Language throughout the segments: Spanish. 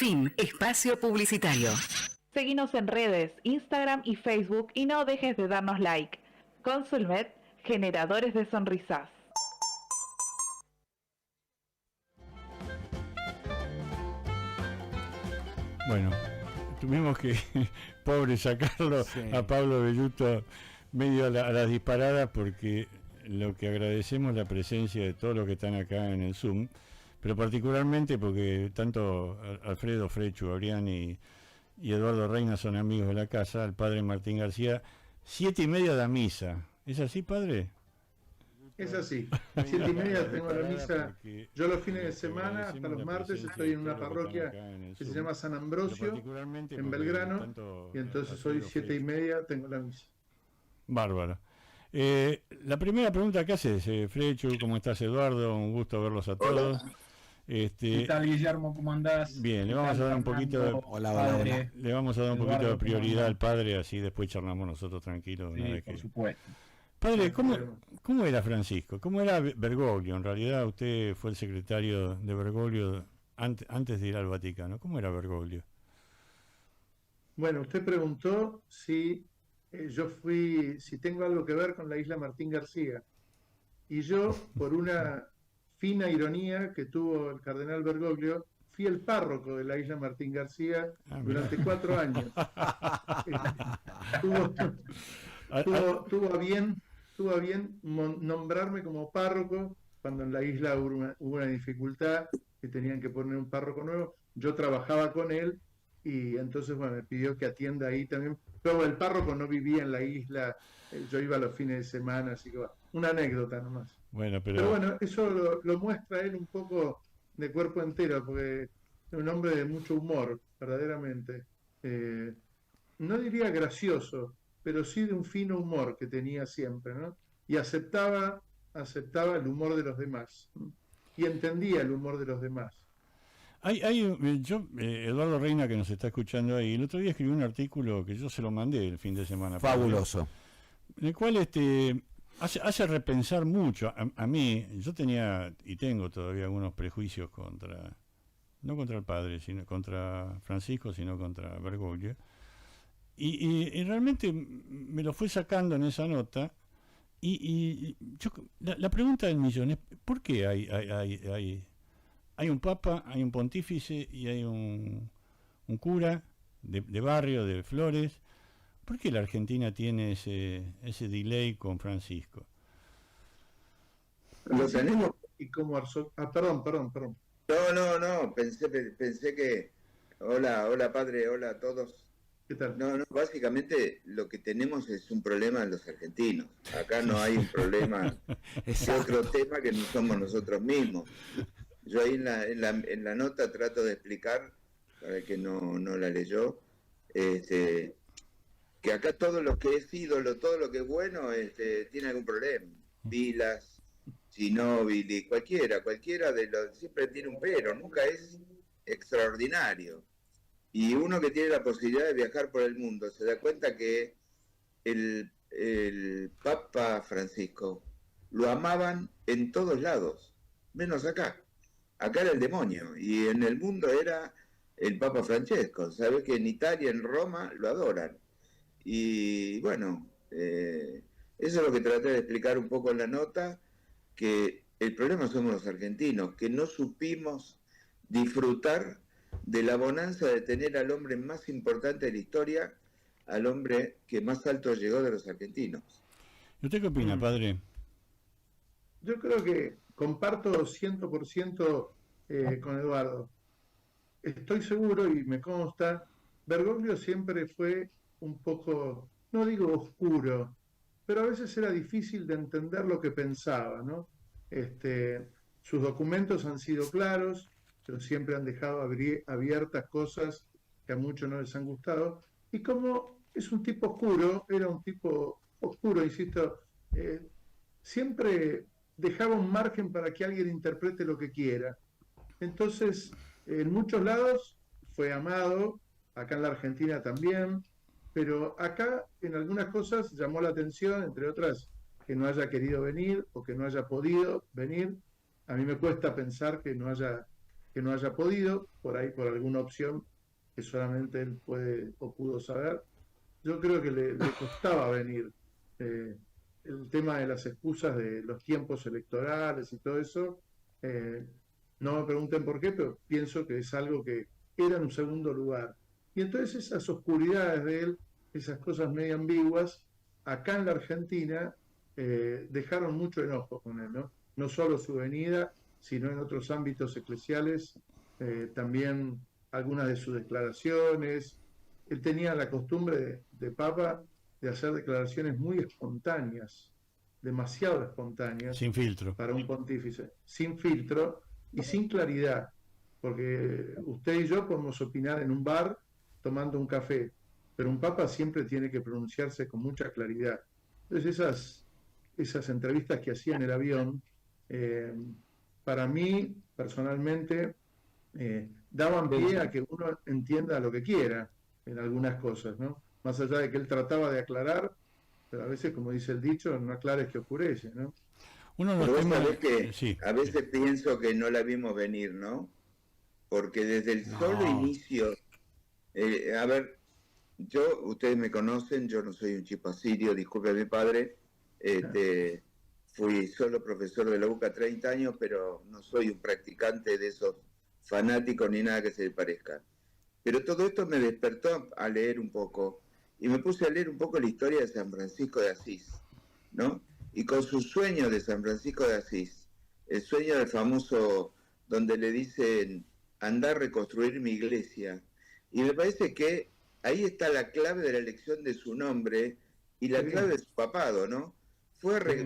Fin. Espacio publicitario. Seguinos en redes, Instagram y Facebook y no dejes de darnos like. Consulmet, generadores de sonrisas. Bueno, tuvimos que, pobre, sacarlo a Pablo Velluto medio a las disparadas, porque lo que agradecemos es la presencia de todos los que están acá en el Zoom, pero particularmente porque tanto Alfredo Frechu, Oriani y Eduardo Reina son amigos de la casa, el padre Martín García, 7:30 da misa. ¿Es así, padre? Es así, 7:30 tengo la misa. Yo los fines de semana, hasta los martes, estoy en una parroquia que se llama San Ambrosio, en Belgrano, y entonces hoy 7:30 tengo la misa. Bárbaro. La primera pregunta que haces, Frechu, ¿cómo estás, Eduardo? Un gusto verlos a todos. ¿Qué tal, Guillermo? ¿Cómo andás? Bien, le vamos a dar un poquito de, le vamos a dar un poquito de prioridad al padre, así después charlamos nosotros tranquilos. Sí, por supuesto. Padre, ¿cómo era Francisco? ¿Cómo era Bergoglio? En realidad usted fue el secretario de Bergoglio antes de ir al Vaticano. ¿Cómo era Bergoglio? Bueno, usted preguntó si si tengo algo que ver con la isla Martín García. Y yo, por una fina ironía que tuvo el cardenal Bergoglio, fui el párroco de la isla Martín García durante 4 años. Tuvo a bien nombrarme como párroco cuando en la isla hubo una dificultad que tenían que poner un párroco nuevo. Yo trabajaba con él y entonces me pidió que atienda ahí también. Pero el párroco no vivía en la isla, yo iba los fines de semana, así que una anécdota nomás. Pero bueno, eso lo muestra él un poco de cuerpo entero, porque es un hombre de mucho humor, verdaderamente. No diría gracioso, pero sí de un fino humor que tenía siempre, ¿no? Y aceptaba el humor de los demás, y entendía el humor de los demás. Eduardo Reina, que nos está escuchando ahí, el otro día escribió un artículo que yo se lo mandé el fin de semana. Fabuloso. En el cual hace repensar mucho. A mí, yo tenía y tengo todavía algunos prejuicios no contra el padre, sino contra Francisco, sino contra Bergoglio. Y realmente me lo fue sacando en esa nota. La pregunta del millón es: ¿por qué hay un papa, hay un pontífice y hay un cura de barrio, de Flores? ¿Por qué la Argentina tiene ese delay con Francisco? Lo tenemos. Y como perdón. No, pensé que... Hola padre, hola a todos. ¿Qué tal? No, básicamente lo que tenemos es un problema en los argentinos. Acá no hay un problema de otro tema que no somos nosotros mismos. Yo ahí en la nota trato de explicar, para el que no la leyó, que acá todo lo que es ídolo, todo lo que es bueno, tiene algún problema. Vilas, Ginóbili, cualquiera de los, siempre tiene un pero, nunca es extraordinario. Y uno que tiene la posibilidad de viajar por el mundo se da cuenta que el Papa Francisco lo amaban en todos lados, menos acá. Acá era el demonio y en el mundo era el Papa Francesco. Sabes que en Italia, en Roma, lo adoran. Y bueno, eso es lo que traté de explicar un poco en la nota, que el problema somos los argentinos, que no supimos disfrutar de la bonanza de tener al hombre más importante de la historia, al hombre que más alto llegó de los argentinos. ¿Y usted qué opina, padre? Yo creo que comparto 100% con Eduardo. Estoy seguro y me consta, Bergoglio siempre fue un poco, no digo oscuro, pero a veces era difícil de entender lo que pensaba, ¿no? Sus documentos han sido claros, pero siempre han dejado abiertas cosas que a muchos no les han gustado. Y como es un tipo oscuro, era un tipo oscuro, insisto, siempre dejaba un margen para que alguien interprete lo que quiera. Entonces, en muchos lados fue amado, acá en la Argentina también, pero acá en algunas cosas llamó la atención, entre otras, que no haya querido venir o que no haya podido venir. A mí me cuesta pensar que no haya que no haya podido, por ahí por alguna opción que solamente él puede o pudo saber. Yo creo que le costaba venir. El tema de las excusas de los tiempos electorales y todo eso, no me pregunten por qué, pero pienso que es algo que era en un segundo lugar. Y entonces esas oscuridades de él, esas cosas medio ambiguas, acá en la Argentina dejaron mucho enojo con él, ¿no? No solo su venida, sino en otros ámbitos eclesiales, también algunas de sus declaraciones. Él tenía la costumbre de Papa de hacer declaraciones muy espontáneas, demasiado espontáneas. Sin filtro. Para un pontífice, sin filtro y sin claridad, porque usted y yo podemos opinar en un bar tomando un café, pero un papa siempre tiene que pronunciarse con mucha claridad. Entonces esas entrevistas que hacía en el avión, para mí personalmente daban pie a que uno entienda lo que quiera en algunas cosas, ¿no? Más allá de que él trataba de aclarar, pero a veces, como dice el dicho, no aclares que oscurece, ¿no? Uno de Pero los vos temas... sabés que Sí. a veces pienso que no la vimos venir, ¿no? Porque desde el solo inicio, a ver, ustedes me conocen, yo no soy un chico asirio, disculpe mi padre, fui solo profesor de la UCA 30 años, pero no soy un practicante de esos fanáticos ni nada que se le parezca. Pero todo esto me despertó a leer un poco, y me puse a leer un poco la historia de San Francisco de Asís, ¿no? Y con su sueño de San Francisco de Asís, el sueño del famoso, donde le dicen, andá a reconstruir mi iglesia. Y me parece que ahí está la clave de la elección de su nombre y la clave de su papado, ¿no?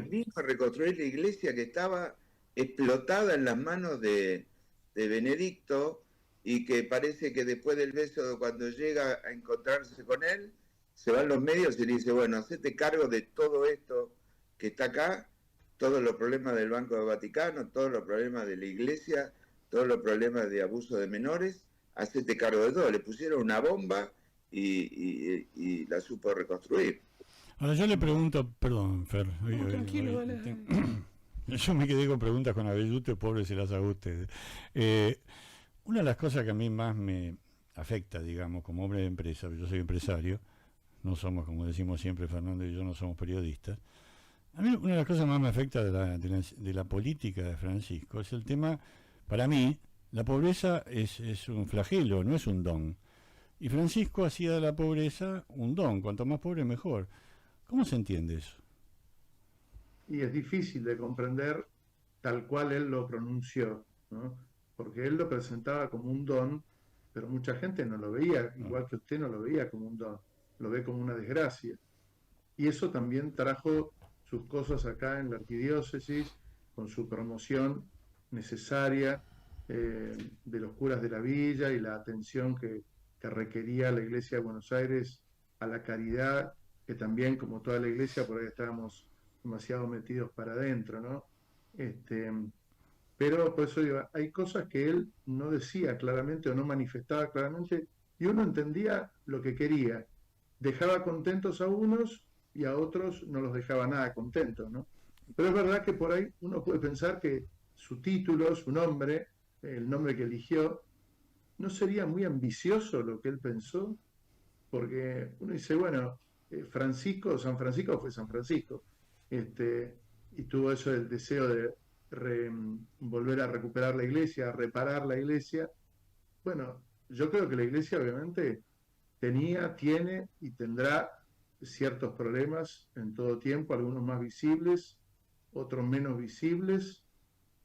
Vino a reconstruir la iglesia que estaba explotada en las manos de Benedicto, y que parece que después del beso, cuando llega a encontrarse con él, se van los medios y le dice, bueno, hacete cargo de todo esto que está acá, todos los problemas del Banco del Vaticano, todos los problemas de la iglesia, todos los problemas de abuso de menores, hacete cargo de todo. Le pusieron una bomba y la supo reconstruir. Ahora yo le pregunto, perdón, Fer. Tranquilo, dale. Yo me quedé con preguntas con Abelluto, pobre se las hago a ustedes. Una de las cosas que a mí más me afecta, digamos, como hombre de empresa, yo soy empresario, no somos, como decimos siempre, Fernando y yo no somos periodistas. A mí una de las cosas más me afecta de la política de Francisco es el tema, para mí, la pobreza es un flagelo, no es un don. Y Francisco hacía de la pobreza un don, cuanto más pobre mejor. ¿Cómo se entiende eso? Y es difícil de comprender tal cual él lo pronunció, ¿no? Porque él lo presentaba como un don, pero mucha gente no lo veía, igual que usted no lo veía como un don, lo ve como una desgracia. Y eso también trajo sus cosas acá en la arquidiócesis, con su promoción necesaria de los curas de la villa y la atención que requería la Iglesia de Buenos Aires a la caridad, que también, como toda la Iglesia, por ahí estábamos demasiado metidos para adentro, ¿no? Pero por eso digo, hay cosas que él no decía claramente o no manifestaba claramente, y uno entendía lo que quería. Dejaba contentos a unos y a otros no los dejaba nada contentos, ¿no? Pero es verdad que por ahí uno puede pensar que su título, su nombre, el nombre que eligió, ¿no sería muy ambicioso lo que él pensó? Porque uno dice, bueno, San Francisco fue San Francisco, y tuvo eso del deseo de volver a recuperar la iglesia, a reparar la iglesia. Bueno, yo creo que la iglesia obviamente tiene y tendrá ciertos problemas en todo tiempo, algunos más visibles, otros menos visibles,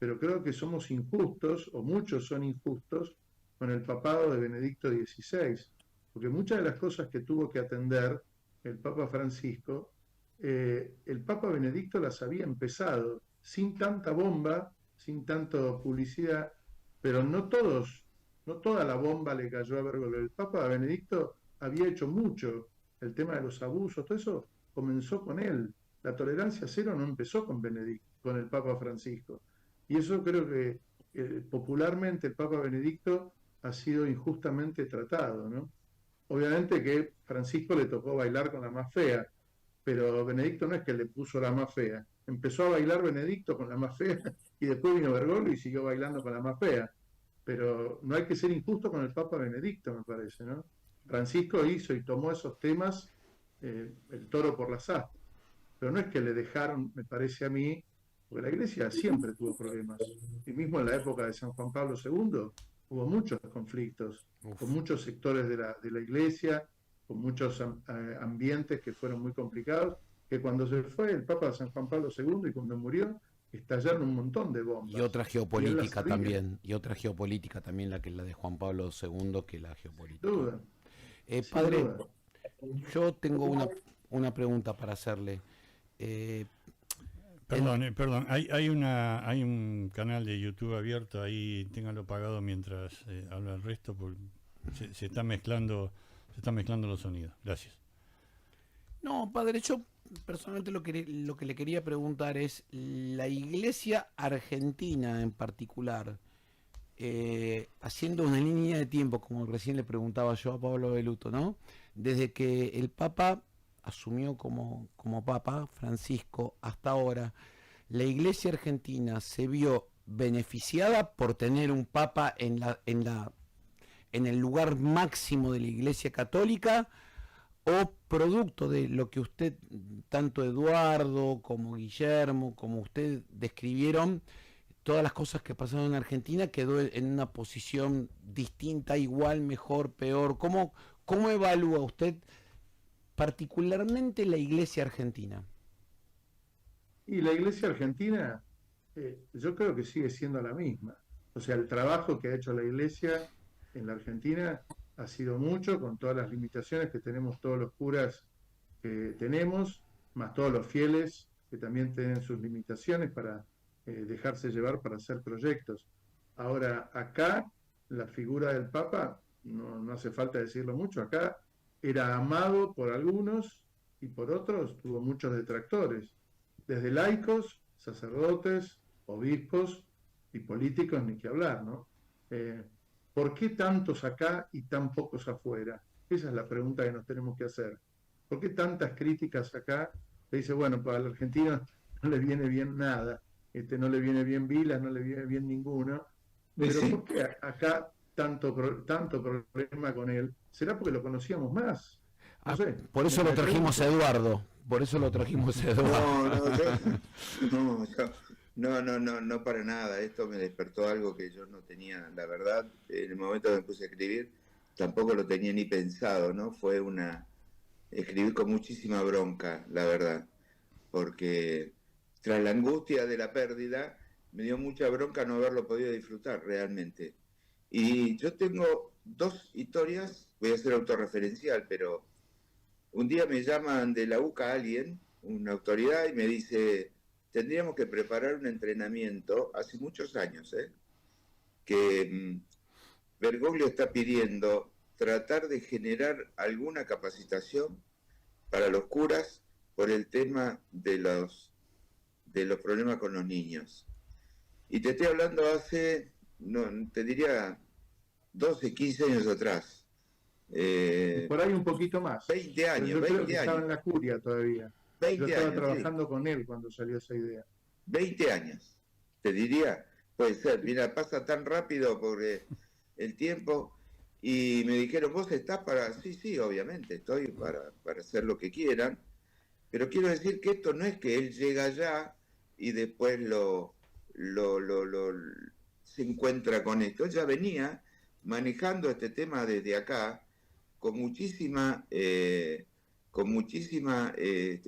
pero creo que somos injustos, o muchos son injustos, con el papado de Benedicto XVI, porque muchas de las cosas que tuvo que atender el Papa Francisco, el Papa Benedicto las había empezado, sin tanta bomba, sin tanta publicidad, pero no toda la bomba le cayó a Bergoglio. El Papa Benedicto había hecho mucho, el tema de los abusos, todo eso comenzó con él. La tolerancia cero no empezó con Benedicto, con el Papa Francisco. Y eso creo que popularmente el Papa Benedicto ha sido injustamente tratado, ¿no? Obviamente que Francisco le tocó bailar con la más fea, pero Benedicto no es que le puso la más fea. Empezó a bailar Benedicto con la más fea y después vino Bergoglio y siguió bailando con la más fea. pero no hay que ser injusto con el Papa Benedicto, me parece, ¿no? Francisco hizo y tomó esos temas, el toro por las astas, pero no es que le dejaron, me parece a mí, porque la Iglesia siempre tuvo problemas, y mismo en la época de San Juan Pablo II hubo muchos conflictos con muchos sectores de la Iglesia, con muchos ambientes que fueron muy complicados, que cuando se fue el Papa San Juan Pablo II y cuando murió, estallaron un montón de bombas. Y otra geopolítica también, la que la de Juan Pablo II, que la geopolítica. Sin duda. Padre, Sin duda. yo tengo una pregunta para hacerle. Perdón, hay un canal de YouTube abierto ahí, téngalo pagado mientras habla el resto, porque se están mezclando los sonidos. Gracias. No, padre, yo personalmente lo que le quería preguntar es, la Iglesia argentina en particular, haciendo una línea de tiempo, como recién le preguntaba yo a Pablo Belluto, ¿no? Desde que el Papa asumió como Papa, Francisco, hasta ahora, la Iglesia argentina se vio beneficiada por tener un Papa en el lugar máximo de la Iglesia católica, o producto de lo que usted, tanto Eduardo como Guillermo, como usted describieron, todas las cosas que pasaron en Argentina, quedó en una posición distinta, igual, mejor, peor. ¿Cómo evalúa usted particularmente la Iglesia argentina? Y la Iglesia argentina, yo creo que sigue siendo la misma. O sea, el trabajo que ha hecho la Iglesia en la Argentina ha sido mucho, con todas las limitaciones que tenemos todos los curas que tenemos, más todos los fieles que también tienen sus limitaciones para dejarse llevar para hacer proyectos. Ahora, acá, la figura del Papa, no hace falta decirlo mucho, acá era amado por algunos y por otros tuvo muchos detractores, desde laicos, sacerdotes, obispos y políticos, ni que hablar, ¿no? ¿Por qué tantos acá y tan pocos afuera? Esa es la pregunta que nos tenemos que hacer. ¿Por qué tantas críticas acá? Se dice, bueno, para el argentino no le viene bien nada, no le viene bien Vilas, no le viene bien ninguno, pero Sí. ¿por qué acá tanto problema con él? ¿Será porque lo conocíamos más? No sé. Por eso lo trajimos a Eduardo. No, para nada. Esto me despertó algo que yo no tenía, la verdad, en el momento que me puse a escribir, tampoco lo tenía ni pensado, ¿no? Escribí con muchísima bronca, la verdad, porque tras la angustia de la pérdida, me dio mucha bronca no haberlo podido disfrutar realmente. Y yo tengo dos historias, voy a ser autorreferencial, pero un día me llaman de la UCA alguien, una autoridad, y me dice, tendríamos que preparar un entrenamiento, hace muchos años, que Bergoglio está pidiendo tratar de generar alguna capacitación para los curas por el tema de los problemas con los niños. Y te estoy hablando hace, te diría, 12, 15 años atrás. Por ahí un poquito más. 20 años, Yo creo 20 que años. estaba en la curia todavía. 20 Yo estaba años, trabajando con él cuando salió esa idea. 20 años, te diría, puede ser. Mira, pasa tan rápido porque el tiempo. Y me dijeron, ¿vos estás para...? Sí, obviamente, estoy para hacer lo que quieran. Pero quiero decir que esto no es que él llega allá y después se encuentra con esto. Él ya venía manejando este tema desde acá con muchísima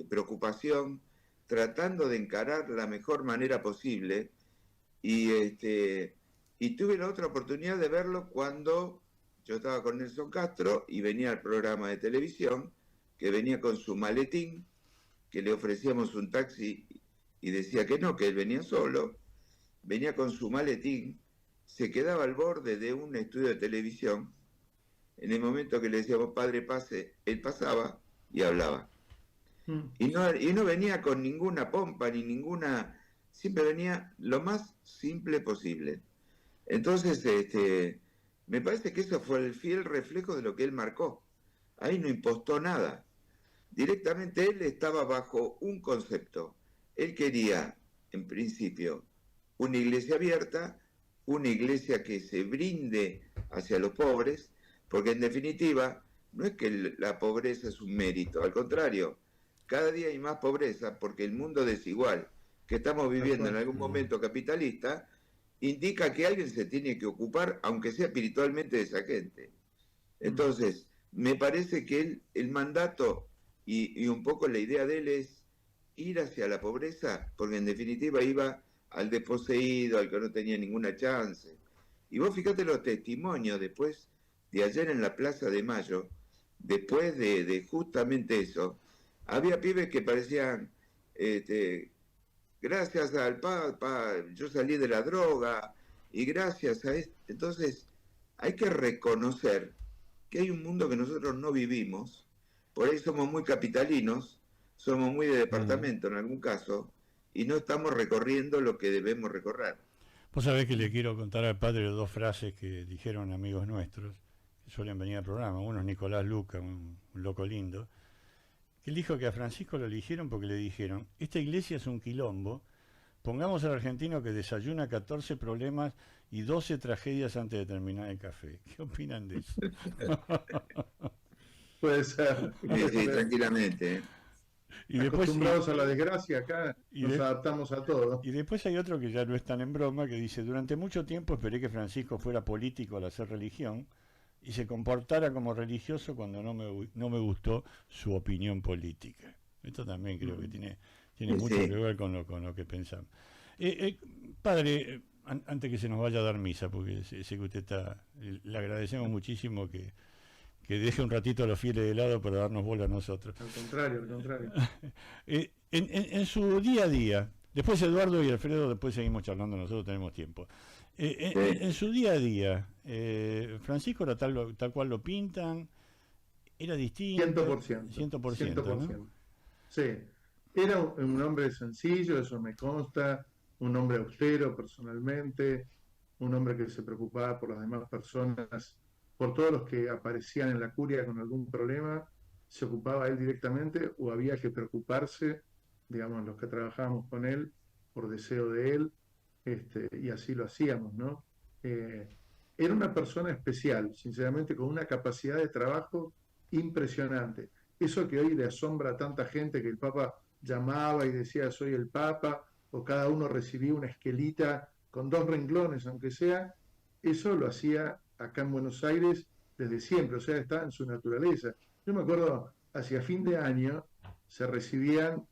preocupación, tratando de encarar la mejor manera posible, y tuve la otra oportunidad de verlo cuando yo estaba con Nelson Castro y venía al programa de televisión, que venía con su maletín, que le ofrecíamos un taxi y decía que no, que él venía solo, venía con su maletín, se quedaba al borde de un estudio de televisión. En el momento que le decíamos, padre, pase, él pasaba y hablaba. Y no venía con ninguna pompa ni ninguna, siempre venía lo más simple posible. Entonces, me parece que eso fue el fiel reflejo de lo que él marcó. Ahí no impostó nada. Directamente él estaba bajo un concepto. Él quería, en principio, una iglesia abierta, una iglesia que se brinde hacia los pobres, porque en definitiva no es que la pobreza es un mérito, al contrario, cada día hay más pobreza porque el mundo desigual que estamos viviendo en algún momento capitalista indica que alguien se tiene que ocupar, aunque sea espiritualmente, de esa gente. Entonces, me parece que el mandato y un poco la idea de él es ir hacia la pobreza, porque en definitiva iba al desposeído, al que no tenía ninguna chance. Y vos fíjate los testimonios después de ayer en la Plaza de Mayo, después de justamente eso, había pibes que parecían, gracias al Papa, yo salí de la droga, y gracias a esto. Entonces, hay que reconocer que hay un mundo que nosotros no vivimos, por ahí somos muy capitalinos, somos muy de departamento en algún caso, y no estamos recorriendo lo que debemos recorrer. Vos sabés que le quiero contar al padre dos frases que dijeron amigos nuestros, que suelen venir al programa. Uno es Nicolás Luca, un loco lindo, que él dijo que a Francisco lo eligieron porque le dijeron, esta iglesia es un quilombo, pongamos al argentino que desayuna 14 problemas y 12 tragedias antes de terminar el café. ¿Qué opinan de eso? Puede ser. Sí, tranquilamente. Y después, acostumbrados a la desgracia, acá nos adaptamos a todo. Y después hay otro que ya no es tan en broma, que dice, durante mucho tiempo esperé que Francisco fuera político al hacer religión y se comportara como religioso cuando no me gustó su opinión política. Esto también creo que tiene mucho que ver con lo que pensamos. Padre, antes que se nos vaya a dar misa, porque sé que usted le agradecemos muchísimo que deje un ratito a los fieles de lado para darnos bola a nosotros. Al contrario. En su día a día, después Eduardo y Alfredo, después seguimos charlando, nosotros tenemos tiempo. En su día a día, Francisco era tal cual lo pintan, era distinto. 100%, ¿no? Sí, era un hombre sencillo, eso me consta, un hombre austero personalmente, un hombre que se preocupaba por las demás personas, por todos los que aparecían en la curia con algún problema, se ocupaba él directamente o había que preocuparse, digamos, los que trabajábamos con él, por deseo de él, y así lo hacíamos, ¿no? Era una persona especial, sinceramente, con una capacidad de trabajo impresionante. Eso que hoy le asombra a tanta gente, que el Papa llamaba y decía soy el Papa, o cada uno recibía una esquelita con 2 renglones, aunque sea, eso lo hacía acá en Buenos Aires desde siempre, o sea, está en su naturaleza. Yo me acuerdo, hacia fin de año se recibían,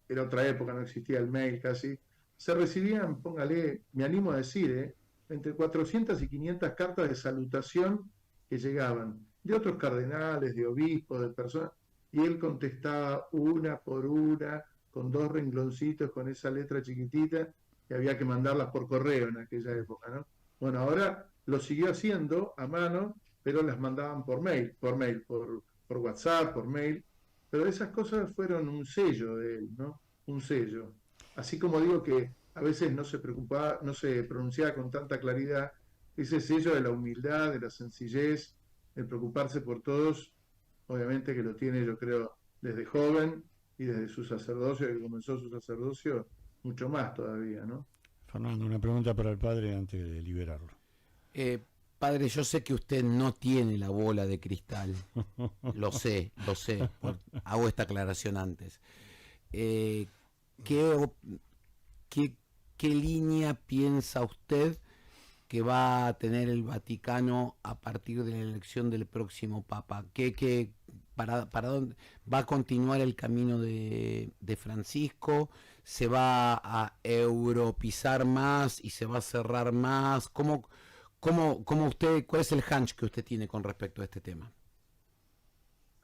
era otra época, no existía el mail casi, se recibían, póngale, me animo a decir, entre 400 y 500 cartas de salutación que llegaban de otros cardenales, de obispos, de personas, y él contestaba una por una, con 2 rengloncitos, con esa letra chiquitita, que había que mandarlas por correo en aquella época, ¿no? Bueno, ahora lo siguió haciendo a mano, pero las mandaban por WhatsApp, por mail, pero esas cosas fueron un sello de él, ¿no? Un sello. Así como digo que a veces no se preocupaba, no se pronunciaba con tanta claridad, ese sello de la humildad, de la sencillez, de preocuparse por todos, obviamente que lo tiene, yo creo, desde joven y desde su sacerdocio, que comenzó su sacerdocio, mucho más todavía, ¿no? Fernando, una pregunta para el padre antes de liberarlo. Padre, yo sé que usted no tiene la bola de cristal, lo sé, hago esta aclaración antes. ¿Qué línea piensa usted que va a tener el Vaticano a partir de la elección del próximo Papa? ¿Para dónde va a continuar el camino de Francisco? ¿Se va a europeizar más y se va a cerrar más? ¿Cómo usted, cuál es el hunch que usted tiene con respecto a este tema?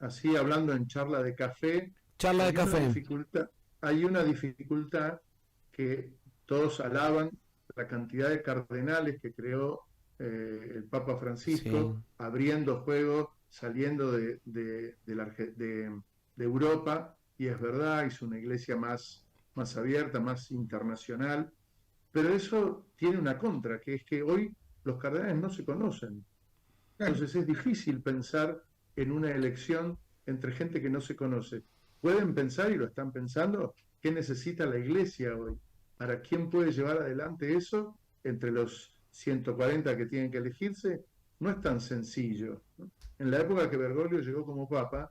Así, hablando en charla de café. Hay una dificultad que todos alaban, la cantidad de cardenales que creó el Papa Francisco, sí, abriendo juego, saliendo de Europa, y es verdad, hizo una iglesia más abierta, más internacional, pero eso tiene una contra, que es que hoy los cardenales no se conocen. Entonces es difícil pensar en una elección entre gente que no se conoce. Pueden pensar, y lo están pensando, qué necesita la iglesia hoy. ¿Para quién puede llevar adelante eso entre los 140 que tienen que elegirse, no es tan sencillo, ¿no? En la época que Bergoglio llegó como papa,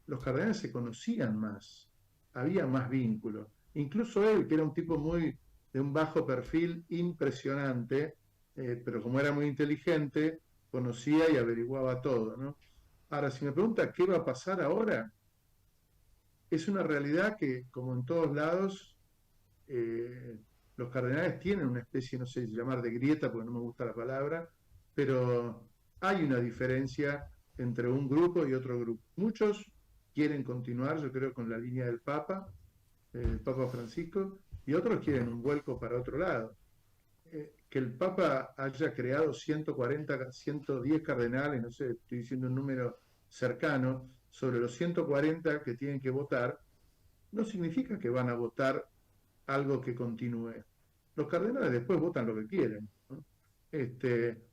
los cardenales se conocían más, había más vínculo. Incluso él, que era un tipo muy de un bajo perfil impresionante, pero como era muy inteligente, conocía y averiguaba todo, ¿no? Ahora, si me pregunta qué va a pasar ahora, es una realidad que, como en todos lados, los cardenales tienen una especie, no sé si llamar de grieta, porque no me gusta la palabra, pero hay una diferencia entre un grupo y otro grupo. Muchos quieren continuar, yo creo, con la línea del Papa, el Papa Francisco, y otros quieren un vuelco para otro lado. Que el Papa haya creado 140, 110 cardenales, no sé, estoy diciendo un número cercano, sobre los 140 que tienen que votar, no significa que van a votar algo que continúe. Los cardenales después votan lo que quieren, ¿no?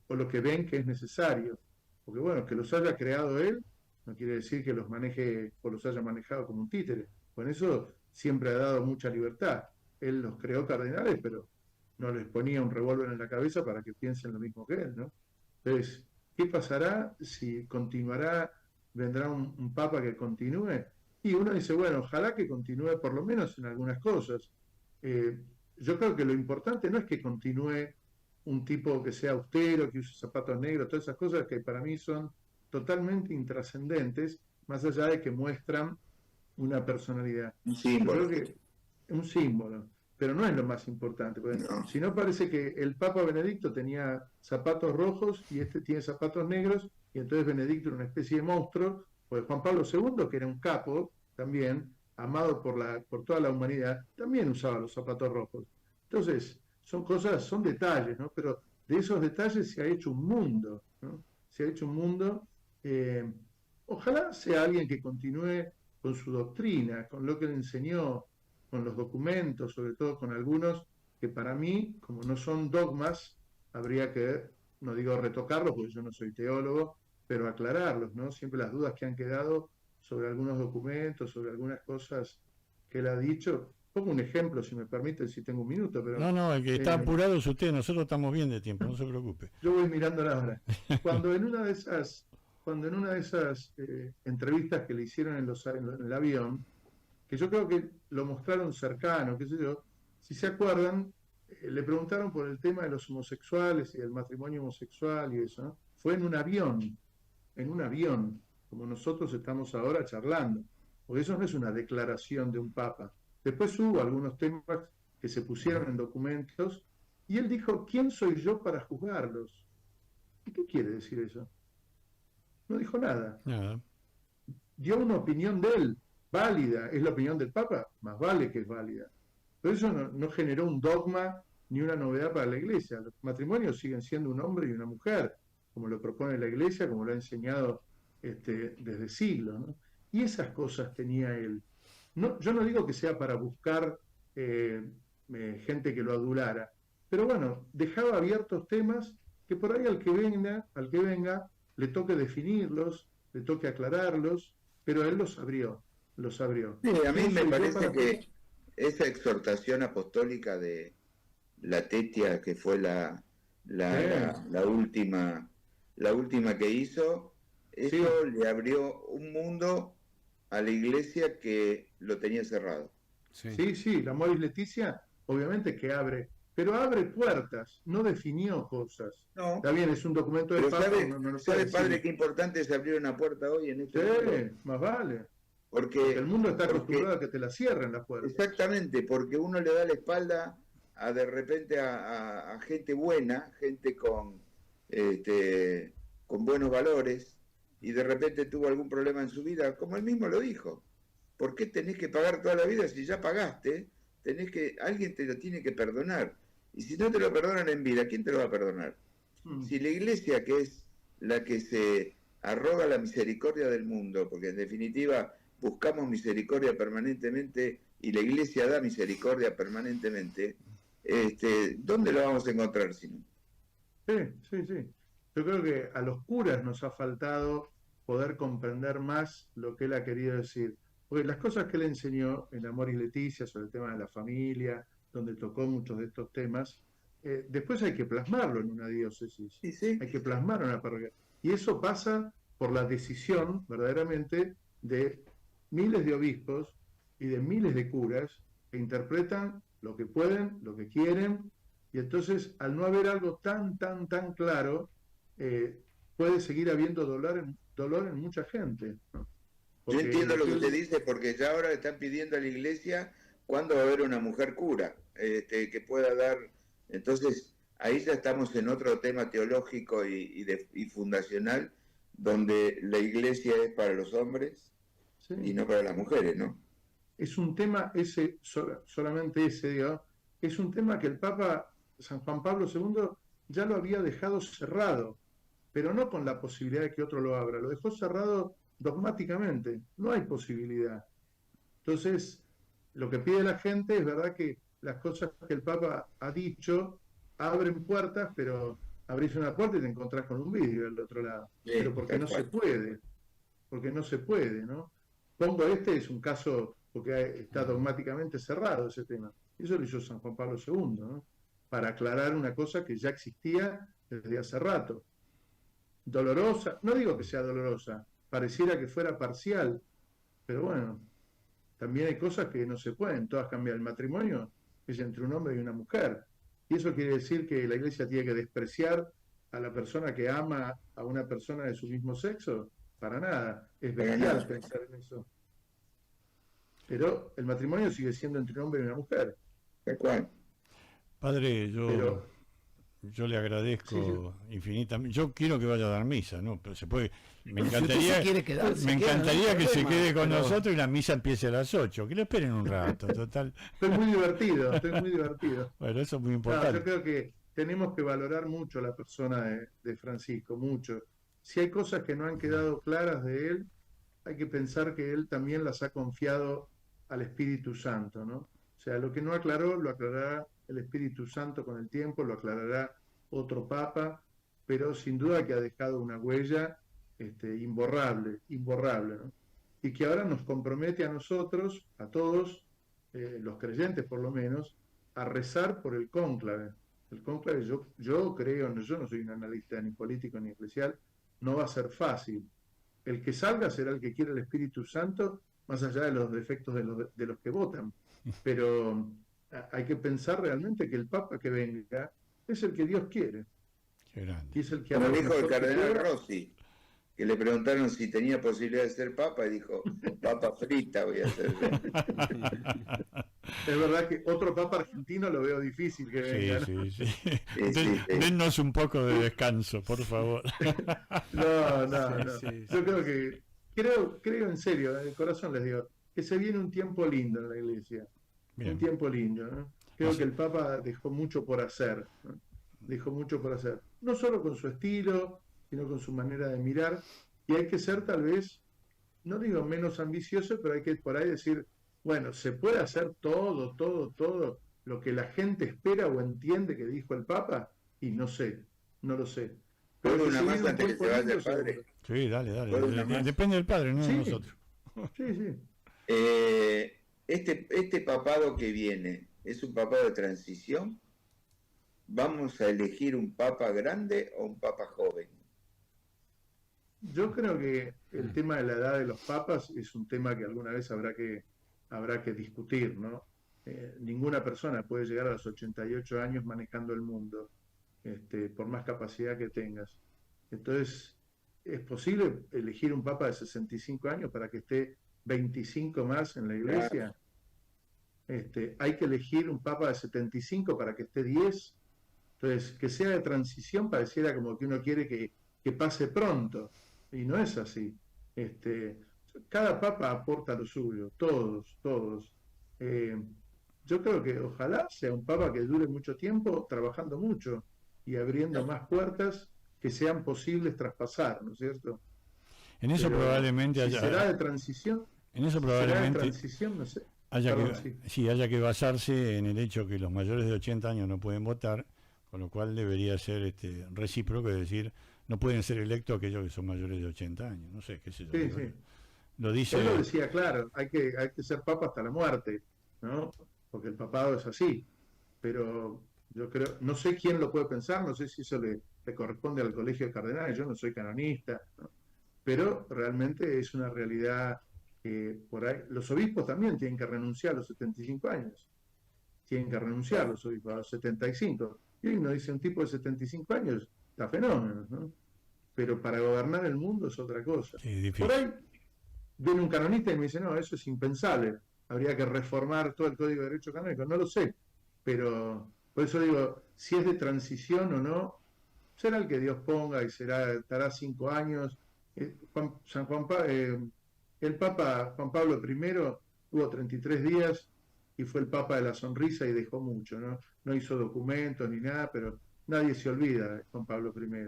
O lo que ven que es necesario. Porque bueno, que los haya creado él, no quiere decir que los maneje o los haya manejado como un títere. Con eso siempre ha dado mucha libertad. Él los creó cardenales, pero no les ponía un revólver en la cabeza para que piensen lo mismo que él, ¿no? Entonces, ¿qué pasará si continuará, vendrá un papa que continúe? Y uno dice, bueno, ojalá que continúe por lo menos en algunas cosas. Yo creo que lo importante no es que continúe un tipo que sea austero, que use zapatos negros, todas esas cosas que para mí son totalmente intrascendentes, más allá de que muestran una personalidad. Un símbolo. Yo creo que es un símbolo, pero no es lo más importante, porque No. si no parece que el Papa Benedicto tenía zapatos rojos y este tiene zapatos negros, y entonces Benedicto era una especie de monstruo, pues Juan Pablo II, que era un capo también, amado por toda la humanidad, también usaba los zapatos rojos. Entonces, son cosas, son detalles, ¿no? Pero de esos detalles se ha hecho un mundo, ¿no? Se ha hecho un mundo. Ojalá sea alguien que continúe con su doctrina, con lo que le enseñó, con los documentos, sobre todo con algunos que para mí, como no son dogmas, habría que, no digo retocarlos, porque yo no soy teólogo, pero aclararlos, ¿no? Siempre las dudas que han quedado sobre algunos documentos, sobre algunas cosas que él ha dicho. Pongo un ejemplo, si me permiten, si tengo un minuto, pero... No, el que está apurado es usted, nosotros estamos bien de tiempo, no se preocupe. Yo voy mirando la hora. Cuando en una de esas entrevistas que le hicieron en el avión, que yo creo que lo mostraron cercano, qué sé yo, si se acuerdan, le preguntaron por el tema de los homosexuales y del matrimonio homosexual y eso, ¿no? Fue en un avión, como nosotros estamos ahora charlando, porque eso no es una declaración de un papa. Después hubo algunos temas que se pusieron en documentos y él dijo, ¿quién soy yo para juzgarlos? ¿Y qué quiere decir eso? No dijo nada. Nada. Dio una opinión de él, válida, es la opinión del Papa, más vale que es válida. Pero eso no generó un dogma ni una novedad para la Iglesia. Los matrimonios siguen siendo un hombre y una mujer, como lo propone la Iglesia, como lo ha enseñado desde siglos, ¿no? Y esas cosas tenía él. No, yo no digo que sea para buscar gente que lo adulara, pero bueno, dejaba abiertos temas que por ahí al que venga, le toque definirlos, le toque aclararlos, pero él los abrió. Sí, a mí me parece que esa exhortación apostólica de la Tetia, que fue la última que hizo, eso le abrió un mundo a la Iglesia que lo tenía cerrado. Sí, la Amoris Laetitia, obviamente que abre, pero abre puertas, no definió cosas. No. Está bien, es un documento de Papa. ¿Sabe, padre, qué importante es abrir una puerta hoy en este mundo? Más vale. Porque el mundo está acostumbrado a que te la cierren las puertas. Exactamente, porque uno le da la espalda de repente a gente buena, gente con buenos valores, y de repente tuvo algún problema en su vida, como él mismo lo dijo. ¿Por qué tenés que pagar toda la vida si ya pagaste? Alguien te lo tiene que perdonar. Y si no te lo perdonan en vida, ¿quién te lo va a perdonar? Si la Iglesia, que es la que se arroga la misericordia del mundo, porque en definitiva buscamos misericordia permanentemente y la Iglesia da misericordia permanentemente, ¿dónde lo vamos a encontrar si no? Sí. Yo creo que a los curas nos ha faltado poder comprender más lo que él ha querido decir. Porque las cosas que él enseñó en Amoris Laetitia sobre el tema de la familia, donde tocó muchos de estos temas, después hay que plasmarlo en una diócesis, Sí, sí. hay que plasmarlo en una parroquia. Y eso pasa por la decisión, verdaderamente, de miles de obispos y de miles de curas que interpretan lo que pueden, lo que quieren, y entonces, al no haber algo tan claro, puede seguir habiendo dolor en mucha gente, ¿no? Yo entiendo lo que usted dice, porque ya ahora le están pidiendo a la iglesia cuándo va a haber una mujer cura que pueda dar. Entonces, ahí ya estamos en otro tema teológico y fundacional, donde la iglesia es para los hombres Sí. y no para las mujeres, ¿no? Es un tema ese, solamente ese, digo, es un tema que el Papa San Juan Pablo II ya lo había dejado cerrado, pero no con la posibilidad de que otro lo abra, lo dejó cerrado dogmáticamente, no hay posibilidad. Entonces, lo que pide la gente es verdad que las cosas que el Papa ha dicho abren puertas, pero abrís una puerta y te encontrás con un vidrio al otro lado, pero porque no se puede, ¿no? Pongo es un caso porque está dogmáticamente cerrado ese tema. Eso lo hizo San Juan Pablo II, ¿no? Para aclarar una cosa que ya existía desde hace rato. Dolorosa, no digo que sea dolorosa, pareciera que fuera parcial, pero bueno, también hay cosas que no se pueden, todas cambiar. El matrimonio es entre un hombre y una mujer, y eso quiere decir que la Iglesia tiene que despreciar a la persona que ama a una persona de su mismo sexo, para nada, es bestial pensar en eso. Pero el matrimonio sigue siendo entre un hombre y una mujer. ¿De cuál? Padre, yo le agradezco infinitamente. Yo quiero que vaya a dar misa, ¿no? Pero se puede. Me encantaría, que se quede con nosotros y la misa empiece a las 8. Que lo esperen un rato, total. Estoy muy divertido. Bueno, eso es muy No, importante. yo creo que tenemos que valorar mucho la persona de Francisco, mucho. Si hay cosas que no han quedado claras de él, hay que pensar que él también las ha confiado al Espíritu Santo, ¿no? O sea, lo que no aclaró, lo aclarará el Espíritu Santo con el tiempo, lo aclarará otro Papa, pero sin duda que ha dejado una huella imborrable, ¿no? Y que ahora nos compromete a nosotros, a todos, los creyentes por lo menos, a rezar por el cónclave. El cónclave, yo creo, yo no soy un analista ni político ni eclesial, no va a ser fácil. El que salga será el que quiere el Espíritu Santo, más allá de los defectos de los que votan. Pero hay que pensar realmente que el Papa que venga es el que Dios quiere. Qué grande. Y es el que Como dijo el cardenal Rossi, que le preguntaron si tenía posibilidad de ser papa, y dijo, papa frita voy a ser. Es verdad que otro papa argentino lo veo difícil que venga. Sí. Dennos un poco de descanso, por favor. No. Yo creo en serio, en el corazón les digo, que se viene un tiempo lindo en la Iglesia. Bien. Un tiempo lindo, ¿no? Creo que el Papa dejó mucho por hacer, ¿no? Dejó mucho por hacer. No solo con su estilo, sino con su manera de mirar. Y hay que ser tal vez, no digo menos ambicioso, pero hay que por ahí decir, bueno, se puede hacer todo lo que la gente espera o entiende que dijo el Papa, y no lo sé. Pero una más antes que se vaya el padre. Sí, dale. Depende del padre, no de nosotros. Sí. Este papado que viene, ¿es un papado de transición? ¿Vamos a elegir un papa grande o un papa joven? Yo creo que el tema de la edad de los papas es un tema que alguna vez habrá que discutir, ¿no? Ninguna persona puede llegar a los 88 años manejando el mundo, por más capacidad que tengas. Entonces, ¿es posible elegir un papa de 65 años para que esté 25 más en la iglesia? Claro. Hay que elegir un papa de 75 para que esté 10. Entonces, que sea de transición pareciera como que uno quiere que pase pronto, y no es así. Cada papa aporta lo suyo, todos. Yo creo que ojalá sea un papa que dure mucho tiempo, trabajando mucho y abriendo más puertas que sean posibles traspasar, ¿no es cierto? En eso pero, probablemente si será de transición. En eso probablemente será de transición, no sé. haya que basarse en el hecho que los mayores de 80 años no pueden votar, con lo cual debería ser recíproco, es decir, no pueden ser electos aquellos que son mayores de 80 años, no sé, qué sé yo. Sí. Lo dice... Él lo decía claro, hay que ser papa hasta la muerte, ¿no? Porque el papado es así, pero Yo creo, no sé quién lo puede pensar, no sé si eso le corresponde al Colegio de Cardenales, yo no soy canonista, ¿no? Pero realmente es una realidad que por ahí, los obispos también tienen que renunciar a los 75 años, tienen que renunciar los obispos a los 75. Y uno dice, un tipo de 75 años está fenómeno, ¿no? Pero para gobernar el mundo es otra cosa. Sí, difícil. Por ahí viene un canonista y me dice, no, eso es impensable, habría que reformar todo el Código de Derecho Canónico, no lo sé, pero por eso digo, si es de transición o no, será el que Dios ponga y estará 5 años. El Papa Juan Pablo I tuvo 33 días y fue el Papa de la sonrisa y dejó mucho, ¿no? No hizo documentos ni nada, pero nadie se olvida de Juan Pablo I.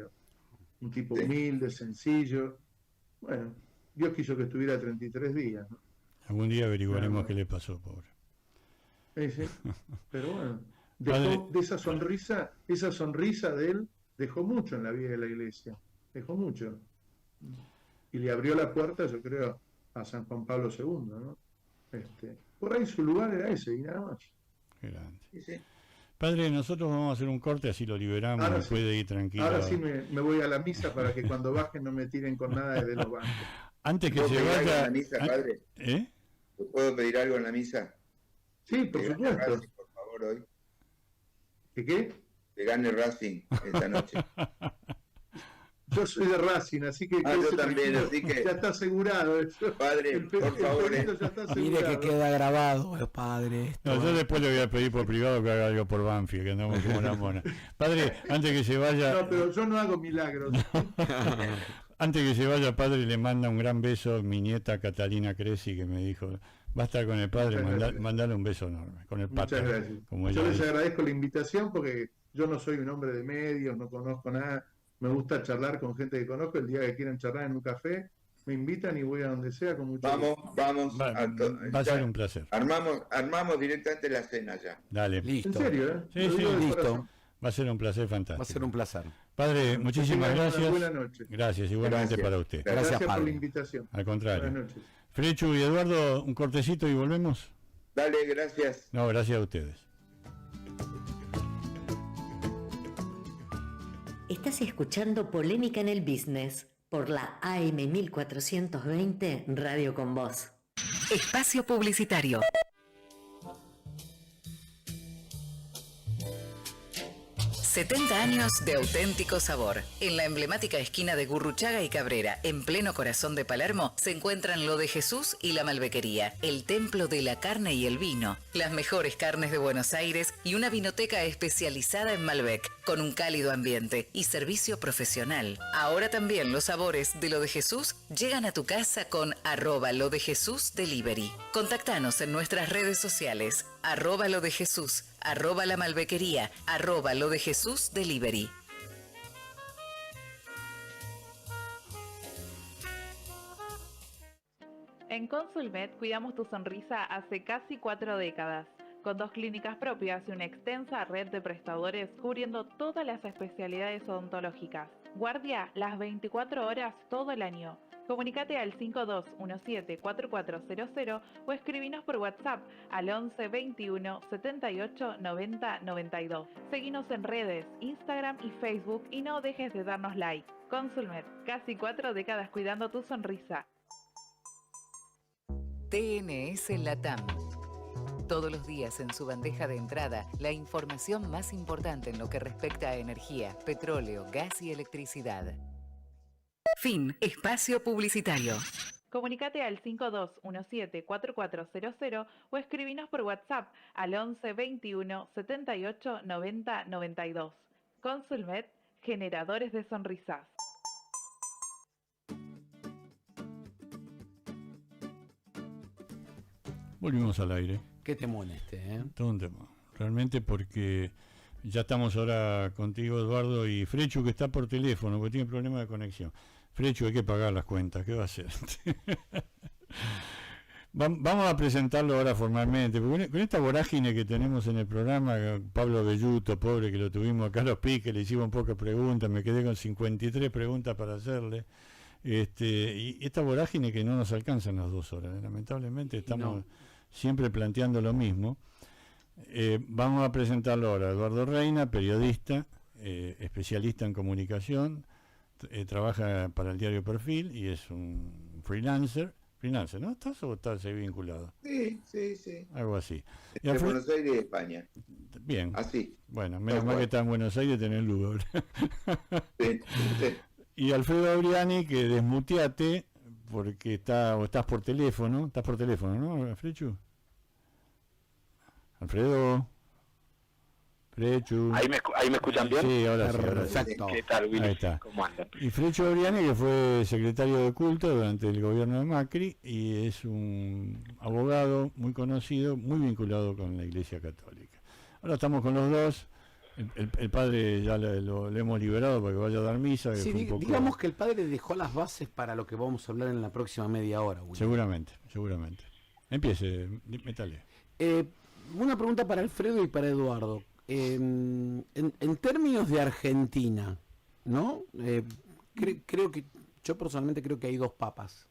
Un tipo humilde, sencillo. Bueno, Dios quiso que estuviera 33 días, ¿no? Algún día averiguaremos qué le pasó, pobre. Sí. Pero bueno, dejó de esa sonrisa de él dejó mucho en la vida de la iglesia, dejó mucho. Y le abrió la puerta, yo creo, a San Juan Pablo II, ¿no? Por ahí su lugar era ese y nada más. Qué grande. Sí. Padre, nosotros vamos a hacer un corte, así lo liberamos Ahora y sí. puede ir tranquilo. Ahora sí me voy a la misa para que cuando bajen no me tiren con nada desde los bancos. Antes que ¿Puedo se pedir algo en vaya... la misa, padre? ¿Eh? ¿Puedo pedir algo en la misa? Sí, por Que gane supuesto. Racing, por favor, hoy. ¿Qué? Que gane Racing esta noche. Yo soy de Racing, así que... Yo también, así que... Ya está asegurado eso. Padre, por favor. perrito ya está Mire asegurado. que queda grabado, padre. Esto, No, yo después le voy a pedir por privado que haga algo por Banfield, que andamos como una mona. Padre, antes que se vaya... No, pero yo no hago milagros. Antes que se vaya, padre, le manda un gran beso mi nieta Catalina Cresci, que me dijo, va a estar con el padre, mandale un beso enorme, con el pato. Muchas gracias. Como Yo ella les dice. agradezco la invitación porque yo no soy un hombre de medios, no conozco nada. Me gusta charlar con gente que conozco. El día que quieran charlar en un café, me invitan y voy a donde sea con mucho gusto. Vamos. Va a ser un placer. Armamos directamente la cena ya. Dale. Listo. ¿En serio? Sí, Lo sí, digo de listo. corazón. Va a ser un placer fantástico. Va a ser un placer. Padre, muchísimas Que tengan una gracias. buena noche. Gracias, igualmente Gracias. para usted. Gracias, Gracias por padre. la invitación. Al Buenas contrario. noches. Frechu y Eduardo, un cortecito y volvemos. Dale, gracias. No, gracias a ustedes. Estás escuchando Polémica en el Business por la AM 1420 Radio con Voz. Espacio publicitario. ...70 años de auténtico sabor. En la emblemática esquina de Gurruchaga y Cabrera, en pleno corazón de Palermo, se encuentran Lo de Jesús y la Malbequería, el templo de la carne y el vino. Las mejores carnes de Buenos Aires y una vinoteca especializada en Malbec, con un cálido ambiente y servicio profesional. Ahora también los sabores de Lo de Jesús llegan a tu casa con @LoDeJesúsDelivery. Contactanos en nuestras redes sociales, @LoDeJesús, @La Malbequería, @LoDeJesúsDelivery. En Consulmet cuidamos tu sonrisa hace casi 4 décadas, con 2 clínicas propias y una extensa red de prestadores cubriendo todas las especialidades odontológicas. Guardia las 24 horas todo el año. Comunicate al 5217-4400 o escribinos por WhatsApp al 11 21 78 90 92. Seguinos en redes, Instagram y Facebook y no dejes de darnos like. Consulmet, casi 4 décadas cuidando tu sonrisa. TNS Latam. Todos los días en su bandeja de entrada, la información más importante en lo que respecta a energía, petróleo, gas y electricidad. Fin. Espacio publicitario. Comunicate al 5217-4400 o escribinos por WhatsApp al 11 21 78 90 92. Consulmet, generadores de sonrisas. Volvimos al aire. Qué temón Todo un tema. Realmente porque ya estamos ahora contigo, Eduardo, y Frechu, que está por teléfono, porque tiene problemas de conexión. Frechu, hay que pagar las cuentas, ¿qué va a hacer? Vamos a presentarlo ahora formalmente, porque con esta vorágine que tenemos en el programa, Pablo Belluto, pobre, que lo tuvimos acá a los piques, le hicimos pocas preguntas, me quedé con 53 preguntas para hacerle. Y esta vorágine que no nos alcanzan las 2 horas, lamentablemente estamos siempre planteando lo mismo. Vamos a presentarlo ahora. Eduardo Reina, periodista, especialista en comunicación, trabaja para el diario Perfil y es un freelancer, ¿no? ¿Estás o estás ahí vinculado? Sí, sí, sí. Algo así. De Buenos Aires y España. Bien. Así. Bueno, menos mal que está en Buenos Aires, tenés luz. Sí, sí. Y Alfredo Abriani, que desmuteate, porque estás por teléfono, ¿no, Frechu? Alfredo. Frechu. ¿Ahí me escuchan bien? Sí, ahora sí. Perfecto. ¿Qué tal, Willy? Ahí está. ¿Cómo andan? Y Frechu Abriani, que fue secretario de culto durante el gobierno de Macri y es un abogado muy conocido, muy vinculado con la Iglesia Católica. Ahora estamos con los dos. El padre ya lo hemos liberado para que vaya a dar misa. Que Sí, fue un poco... digamos que el padre dejó las bases para lo que vamos a hablar en la próxima media hora. Willy. Seguramente. Empiece, métale. Una pregunta para Alfredo y para Eduardo. En términos de Argentina, ¿no? Creo que yo personalmente creo que hay dos papas.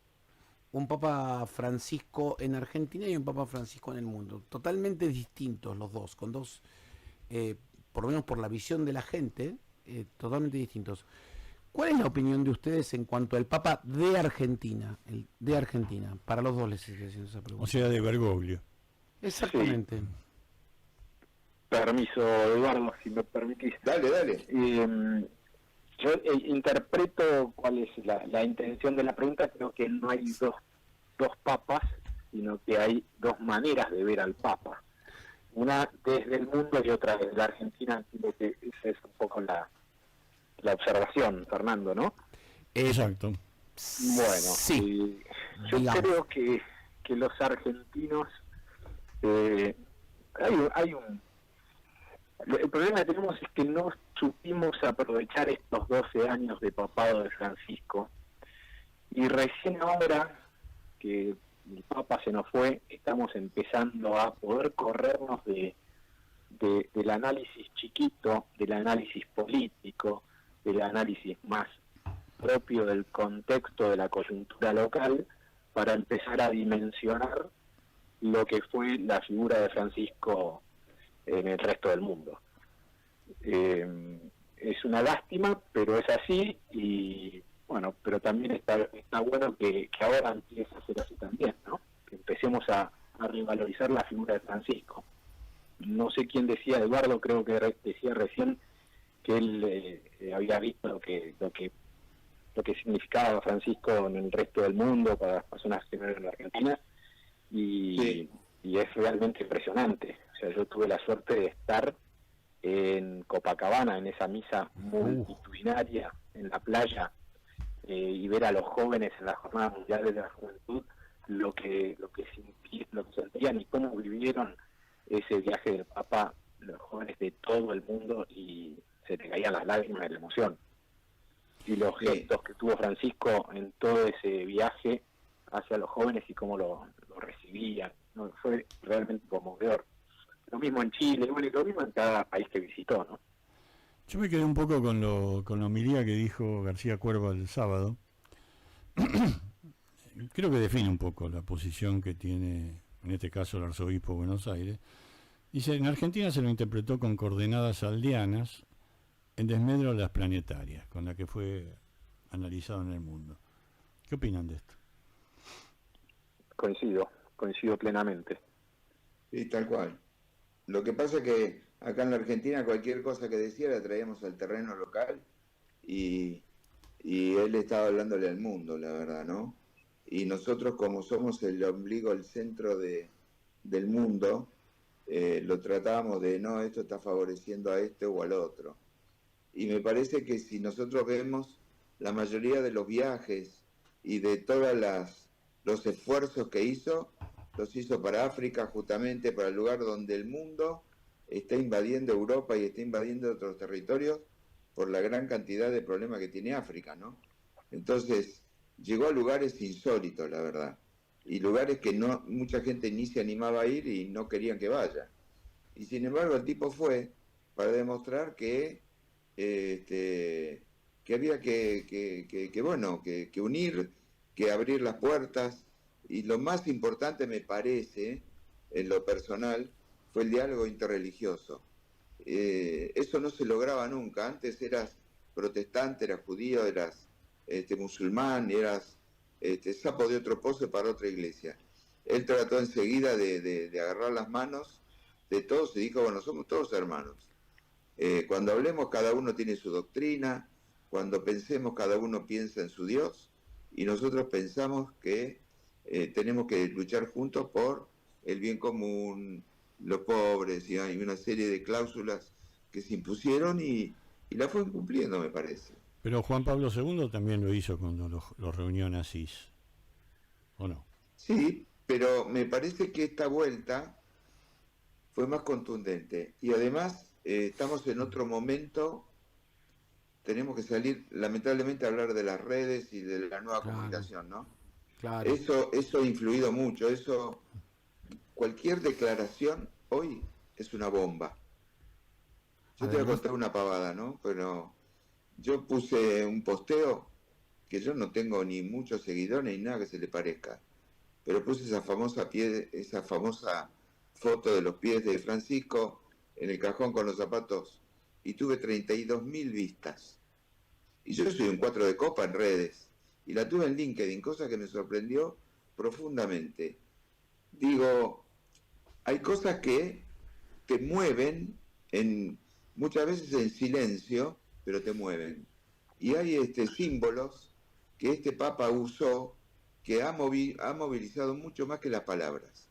Un Papa Francisco en Argentina y un Papa Francisco en el mundo. Totalmente distintos los dos, con dos, por lo menos por la visión de la gente, totalmente distintos. ¿Cuál es la opinión de ustedes en cuanto al Papa de Argentina? De Argentina. Para los dos les estoy haciendo esa pregunta. O sea, de Bergoglio. Exactamente. Sí. Permiso, Eduardo, si me permitís. Dale. Yo interpreto cuál es la intención de la pregunta. Creo que no hay dos papas, sino que hay dos maneras de ver al Papa. Una desde el mundo y otra desde la Argentina. Creo que esa es un poco la observación, Fernando, ¿no? Exacto. Bueno, sí. Yo creo que los argentinos... El problema que tenemos es que no supimos aprovechar estos 12 años de papado de Francisco, y recién ahora que el Papa se nos fue, estamos empezando a poder corrernos del análisis chiquito, del análisis político, del análisis más propio del contexto de la coyuntura local, para empezar a dimensionar lo que fue la figura de Francisco en el resto del mundo. Es una lástima, pero es así, y bueno, pero también está bueno que ahora empiece a ser así también, ¿no? Que empecemos a revalorizar la figura de Francisco. No sé quién decía, Eduardo, creo que decía recién que él había visto lo que significaba Francisco en el resto del mundo para las personas que no eran en Argentina, y es realmente impresionante. O sea, yo tuve la suerte de estar en Copacabana, en esa misa multitudinaria en la playa, y ver a los jóvenes en la Jornada Mundial de la Juventud, lo que sentían y cómo vivieron ese viaje del Papa, los jóvenes de todo el mundo, y se te caían las lágrimas de la emoción. Y los gestos que tuvo Francisco en todo ese viaje hacia los jóvenes y cómo lo recibían, ¿no? Fue realmente conmovedor. Lo mismo en Chile, bueno, y lo mismo en cada país que visitó, ¿no? Yo me quedé un poco con la homilía que dijo García Cuervo el sábado. Creo que define un poco la posición que tiene, en este caso, el arzobispo de Buenos Aires. Dice, en Argentina se lo interpretó con coordenadas aldeanas, en desmedro de las planetarias, con la que fue analizado en el mundo. ¿Qué opinan de esto? Coincido plenamente. Sí, tal cual. Lo que pasa es que acá en la Argentina cualquier cosa que decía la traíamos al terreno local, y él estaba hablándole al mundo, la verdad, ¿no? Y nosotros, como somos el ombligo, el centro del mundo, lo tratábamos de, no, esto está favoreciendo a este o al otro. Y me parece que si nosotros vemos la mayoría de los viajes y de todos los esfuerzos que hizo, los hizo para África, justamente para el lugar donde el mundo está invadiendo Europa y está invadiendo otros territorios por la gran cantidad de problemas que tiene África, ¿no? Entonces, llegó a lugares insólitos, la verdad, y lugares que no mucha gente ni se animaba a ir y no querían que vaya. Y sin embargo, el tipo fue para demostrar que había que unir, que abrir las puertas. Y lo más importante, me parece, en lo personal, fue el diálogo interreligioso. Eso no se lograba nunca. Antes eras protestante, eras judío, eras musulmán, eras sapo de otro pozo para otra iglesia. Él trató enseguida de agarrar las manos de todos y dijo, bueno, somos todos hermanos. Cuando hablemos, cada uno tiene su doctrina, cuando pensemos, cada uno piensa en su Dios, y nosotros pensamos que tenemos que luchar juntos por el bien común, los pobres, y hay una serie de cláusulas que se impusieron y la fueron cumpliendo, me parece. Pero Juan Pablo II también lo hizo cuando los reunió en Asís, ¿o no? Sí, pero me parece que esta vuelta fue más contundente. Y además estamos en otro momento, tenemos que salir, lamentablemente, a hablar de las redes y de la nueva comunicación, ¿no? Claro. Eso ha influido mucho, cualquier declaración hoy es una bomba. Yo te voy a contar una pavada, ¿no? Pero yo puse un posteo que yo no tengo ni muchos seguidores ni nada que se le parezca, pero puse esa famosa foto de los pies de Francisco en el cajón con los zapatos y tuve 32.000 vistas. Y yo soy un 4 de copa en redes y la tuve en LinkedIn, cosa que me sorprendió profundamente. Digo, hay cosas que te mueven muchas veces en silencio, pero te mueven. Y hay símbolos que este Papa usó que ha movilizado mucho más que las palabras.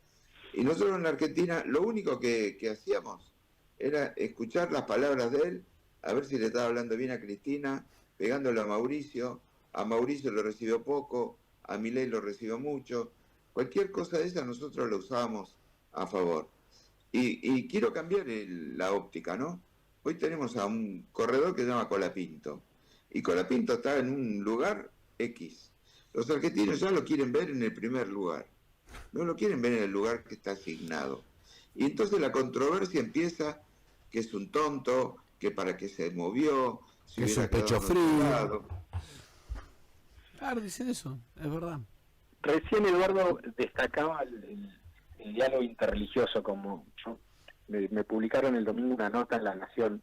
Y nosotros en la Argentina lo único que hacíamos era escuchar las palabras de él, a ver si le estaba hablando bien a Cristina, pegándole a Mauricio lo recibió poco, a Milei lo recibió mucho, cualquier cosa de esa nosotros lo usábamos a favor. Y quiero cambiar la óptica, ¿no? Hoy tenemos a un corredor que se llama Colapinto, y Colapinto está en un lugar X. Los argentinos ya lo quieren ver en el primer lugar, no lo quieren ver en el lugar que está asignado. Y entonces la controversia empieza, que es un tonto, que para qué se movió, si que es un pecho frío. Claro, dicen eso, es verdad. Recién Eduardo destacaba el diálogo interreligioso, como yo me publicaron el domingo una nota en La Nación,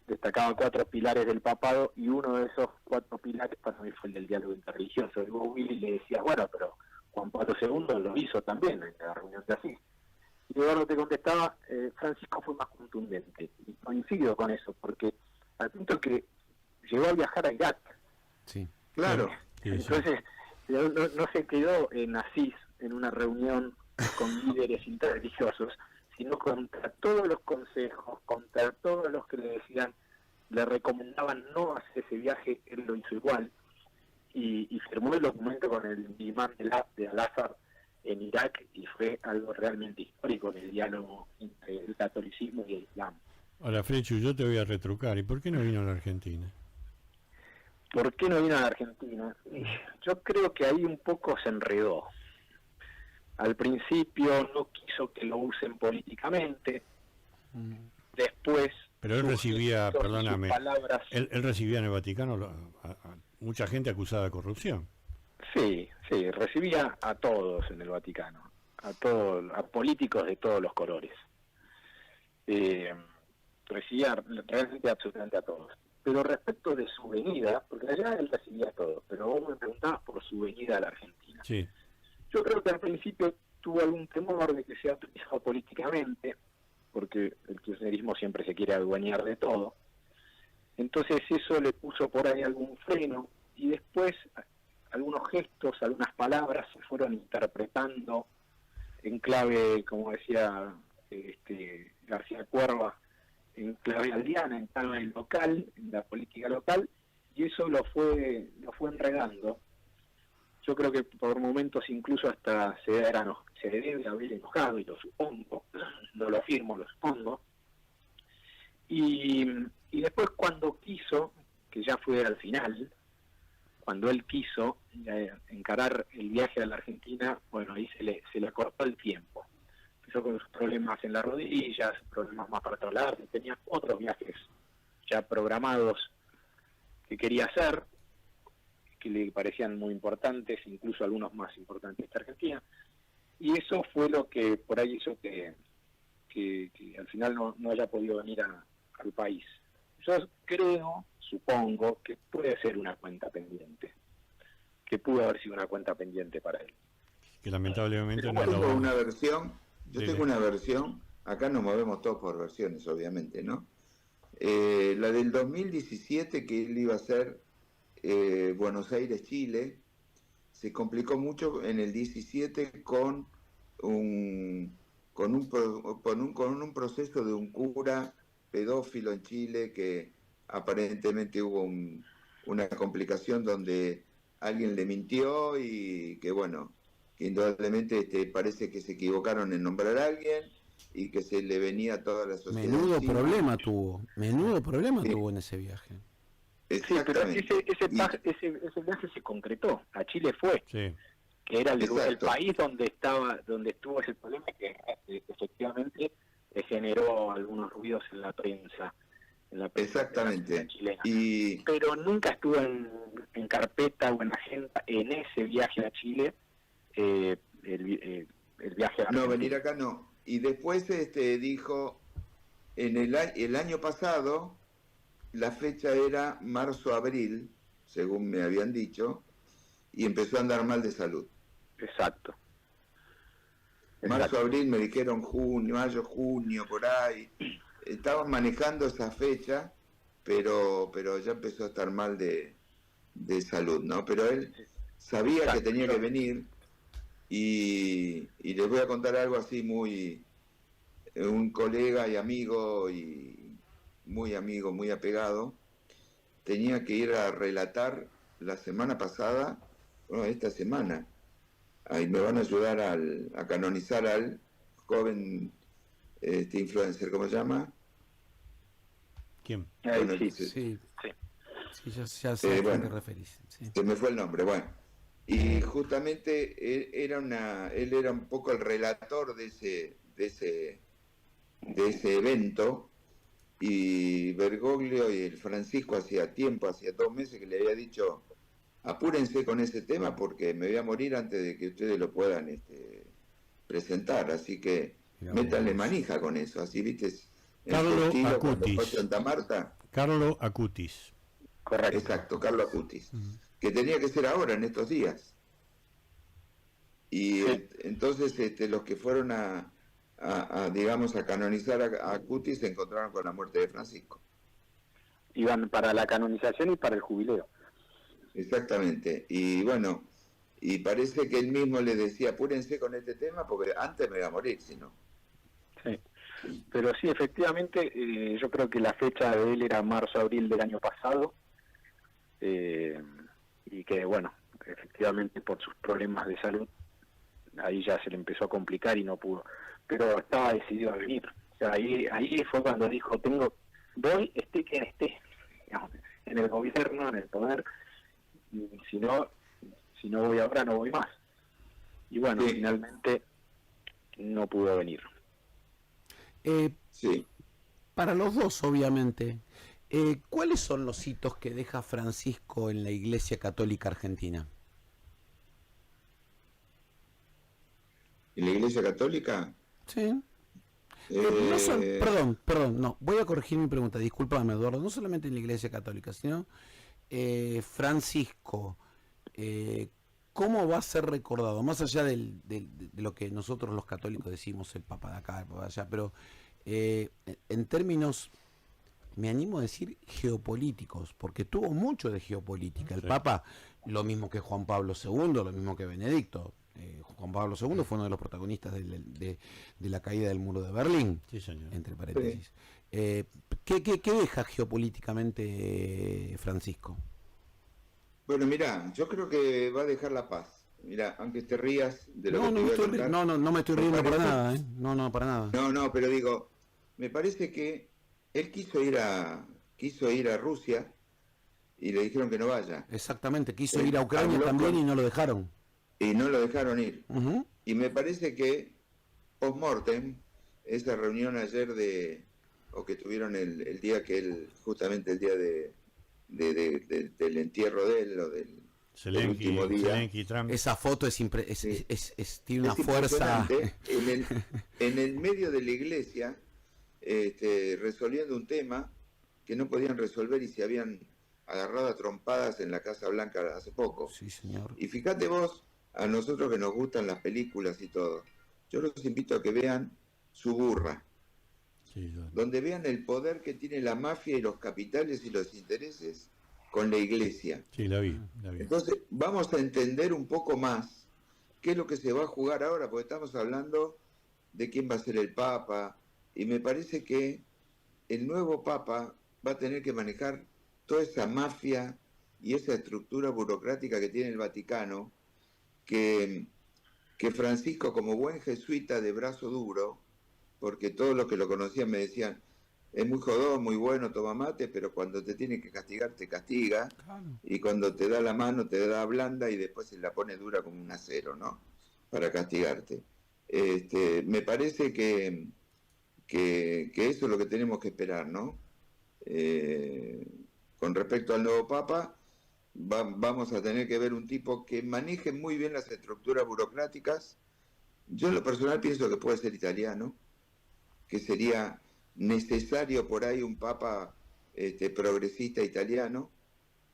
destacaba 4 pilares del papado, y uno de esos 4 pilares para mí fue el del diálogo interreligioso. Y vos, Willy, le decías, bueno, pero Juan Pablo II lo hizo también en la reunión de Asís. Y Eduardo te contestaba, Francisco fue más contundente. Y coincido con eso, porque al punto que llegó a viajar a Irak. Sí. Claro. Sí, entonces, no se quedó en Asís, en una reunión con líderes interreligiosos, sino contra todos los consejos, contra todos los que le recomendaban no hacer ese viaje, él lo hizo igual, y firmó el documento con el imán de Al-Azhar en Irak, y fue algo realmente histórico en el diálogo entre el catolicismo y el islam. Ahora, Frechu, yo te voy a retrucar, ¿y por qué no vino a la Argentina? ¿Por qué no vino a la Argentina? Yo creo que ahí un poco se enredó. Al principio no quiso que lo usen políticamente, después... Pero él recibía, perdóname, palabras... él recibía en el Vaticano a mucha gente acusada de corrupción. Sí, recibía a todos en el Vaticano, a políticos de todos los colores. Recibía realmente absolutamente a todos. Pero respecto de su venida, porque allá él recibía a todos, pero vos me preguntabas por su venida a la Argentina. Sí. Yo creo que al principio tuvo algún temor de que sea utilizado políticamente, porque el kirchnerismo siempre se quiere adueñar de todo. Entonces eso le puso por ahí algún freno, y después algunos gestos, algunas palabras se fueron interpretando en clave, como decía García Cuerva, en clave aldeana, en clave local, en la política local, y eso lo fue enredando. Yo creo que por momentos incluso hasta se debe haber enojado, y lo supongo, no lo afirmo, lo supongo. Y después cuando quiso, que ya fue al final, cuando él quiso encarar el viaje a la Argentina, bueno, ahí se le cortó el tiempo. Empezó con sus problemas en las rodillas, problemas más particulares, tenía otros viajes ya programados que quería hacer, que le parecían muy importantes, incluso algunos más importantes que Argentina. Y eso fue lo que por ahí hizo que al final no haya podido venir al país. Yo creo, supongo, que puede ser una cuenta pendiente, que pudo haber sido una cuenta pendiente para él. Que lamentablemente no Yo lo tengo una versión, Dile. tengo una versión, acá nos movemos todos por versiones, obviamente, ¿no? La del 2017, que él iba a hacer Buenos Aires, Chile, se complicó mucho en el 17 con un proceso de un cura pedófilo en Chile, que aparentemente hubo una complicación donde alguien le mintió y que bueno, que indudablemente parece que se equivocaron en nombrar a alguien y que se le venía toda la sociedad Menudo encima. problema tuvo en ese viaje. Sí, pero Exactamente. ese viaje se concretó, a Chile fue, Sí. que era el Exacto. país donde estuvo ese problema, que efectivamente generó algunos ruidos en la prensa Exactamente. chilena. Y Pero nunca estuvo en carpeta o en agenda en ese viaje a Chile, el viaje a no, Argentina. venir acá no. Y después dijo, en el año pasado, la fecha era marzo-abril, según me habían dicho, y empezó a andar mal de salud. Exacto. Marzo-abril me dijeron junio, mayo, junio, por ahí. Estaban manejando esa fecha, pero ya empezó a estar mal de salud, ¿no? Pero él sabía Exacto. que tenía que venir y les voy a contar algo así muy... un colega y amigo, muy apegado, tenía que ir a relatar la semana pasada, bueno, esta semana, ahí me van a ayudar a canonizar al joven influencer, ¿cómo se llama? ¿Quién? Bueno, Sí, ya sé a quién bueno, te referís. Sí. se me fue el nombre, bueno. Y justamente él era un poco el relator de ese evento, y Bergoglio y el Francisco hacía 2 meses que le había dicho, apúrense con ese tema porque me voy a morir antes de que ustedes lo puedan presentar, así que métanle manija con eso, así viste, Carlo estilo cuando Acutis. fue a Santa Marta. Carlo Acutis. Correcto. Exacto, Carlo Acutis, que tenía que ser ahora, en estos días. Y entonces los que fueron digamos, a canonizar a Acutis se encontraron con la muerte de Francisco. Iban para la canonización y para el jubileo. Exactamente. Y bueno, y parece que él mismo le decía, apúrense con este tema porque antes me voy a morir, si no. Sí. Pero sí, efectivamente, yo creo que la fecha de él era marzo-abril del año pasado, y que, bueno, efectivamente por sus problemas de salud, ahí ya se le empezó a complicar y no pudo. Pero estaba decidido a venir. O sea, ahí fue cuando dijo, voy, esté quien esté, digamos, en el gobierno, en el poder, y si no voy ahora, no voy más. Y bueno, Sí. finalmente no pudo venir. Sí. Para los dos, obviamente, ¿cuáles son los hitos que deja Francisco en la Iglesia Católica Argentina? ¿En la Iglesia Católica? Sí. Perdón, no, voy a corregir mi pregunta, discúlpame, Eduardo, no solamente en la Iglesia Católica, sino Francisco, ¿cómo va a ser recordado? Más allá de lo que nosotros los católicos decimos, el Papa de acá, el Papa de allá, pero en términos, me animo a decir, geopolíticos, porque tuvo mucho de geopolítica. El Papa, lo mismo que Juan Pablo II, lo mismo que Benedicto. Juan Pablo II fue uno de los protagonistas de la caída del muro de Berlín, Sí, señor. entre paréntesis. ¿Qué deja geopolíticamente Francisco? Bueno, mirá, yo creo que va a dejar la paz. Mirá, aunque te rías de lo que te voy a contar. No me estoy riendo Me para parece- nada, ¿eh? No, para nada. No, pero digo, me parece que él quiso ir a Rusia y le dijeron que no vaya. Exactamente, quiso ir a Ucrania habló también con- y no lo dejaron. Y no lo dejaron ir. Ujú. Y me parece que post-mortem, esa reunión ayer o que tuvieron justamente el día del entierro de él, el último día. Trump. Esa foto tiene una fuerza. En el medio de la iglesia, resolviendo un tema que no podían resolver y se habían agarrado a trompadas en la Casa Blanca hace poco. Sí, señor. Y fíjate vos, a nosotros que nos gustan las películas y todo, yo los invito a que vean Suburra, donde vean el poder que tiene la mafia y los capitales y los intereses con la iglesia. Sí, la vi. Entonces, vamos a entender un poco más qué es lo que se va a jugar ahora, porque estamos hablando de quién va a ser el Papa, y me parece que el nuevo Papa va a tener que manejar toda esa mafia y esa estructura burocrática que tiene el Vaticano, que Francisco, como buen jesuita de brazo duro, porque todos los que lo conocían me decían, es muy jodón, muy bueno, toma mate, pero cuando te tiene que castigar, te castiga, y cuando te da la mano, te da blanda, y después se la pone dura como un acero, ¿no? Para castigarte. Me parece que eso es lo que tenemos que esperar, ¿no? Con respecto al nuevo Papa, vamos a tener que ver un tipo que maneje muy bien las estructuras burocráticas. Yo en lo personal pienso que puede ser italiano, que sería necesario por ahí un Papa progresista italiano,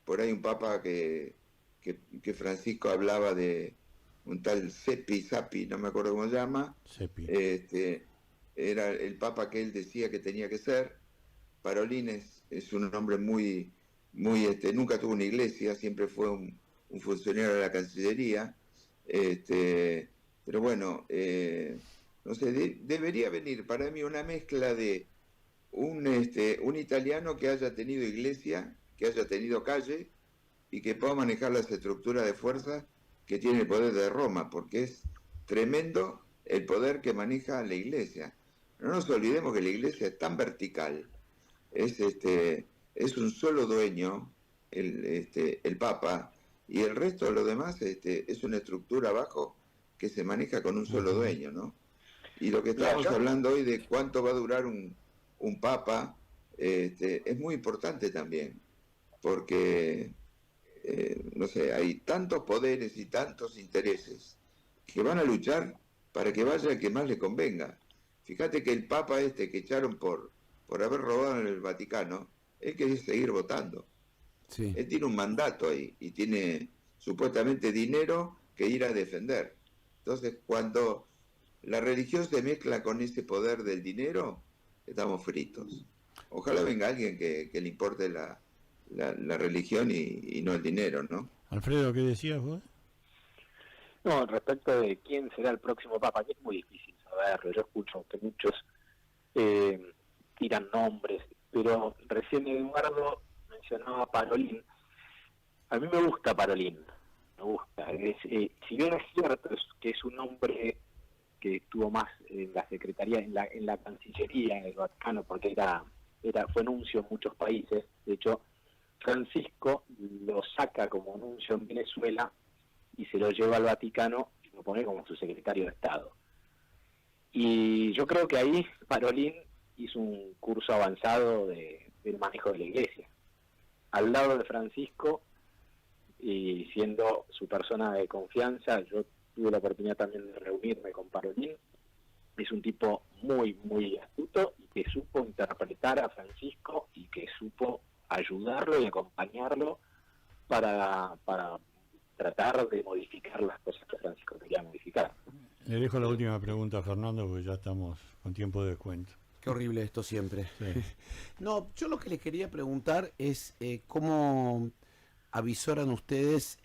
por ahí un Papa que Francisco hablaba de un tal Sappi, no me acuerdo cómo se llama, era el Papa que él decía que tenía que ser. Parolin es un hombre muy nunca tuvo una iglesia, siempre fue un funcionario de la Cancillería, pero bueno, no sé, debería venir para mí una mezcla de un italiano que haya tenido iglesia, que haya tenido calle y que pueda manejar las estructuras de fuerza que tiene el poder de Roma, porque es tremendo el poder que maneja la iglesia. No nos olvidemos que la iglesia es tan vertical, es un solo dueño, el Papa, y el resto de lo demás es una estructura abajo que se maneja con un solo dueño, ¿no? Y lo que estamos hablando hoy de cuánto va a durar un Papa, es muy importante también, porque, no sé, hay tantos poderes y tantos intereses que van a luchar para que vaya el que más le convenga. Fíjate que el Papa que echaron por haber robado en el Vaticano, él quiere seguir votando. Sí. Él tiene un mandato ahí y tiene supuestamente dinero que ir a defender. Entonces, cuando la religión se mezcla con ese poder del dinero, estamos fritos. Ojalá venga alguien que le importe la religión y no el dinero, ¿no? Alfredo, ¿qué decías vos? No, respecto de quién será el próximo Papa, que es muy difícil saberlo. Yo escucho que muchos tiran nombres, pero recién Eduardo mencionaba Parolin. A mí me gusta Parolin, me gusta. Si bien es cierto que es un hombre que estuvo más en la Secretaría, en la Cancillería, en el Vaticano, porque fue nuncio en muchos países. De hecho, Francisco lo saca como nuncio en Venezuela y se lo lleva al Vaticano y lo pone como su secretario de Estado. Y yo creo que ahí Parolin hizo un curso avanzado del manejo de la iglesia. Al lado de Francisco, y siendo su persona de confianza, yo tuve la oportunidad también de reunirme con Parolin. Es un tipo muy, muy astuto y que supo interpretar a Francisco y que supo ayudarlo y acompañarlo para tratar de modificar las cosas que Francisco quería modificar. Le dejo la última pregunta a Fernando porque ya estamos con tiempo de descuento. Qué horrible esto siempre. Sí. No, yo lo que les quería preguntar es cómo avisoran ustedes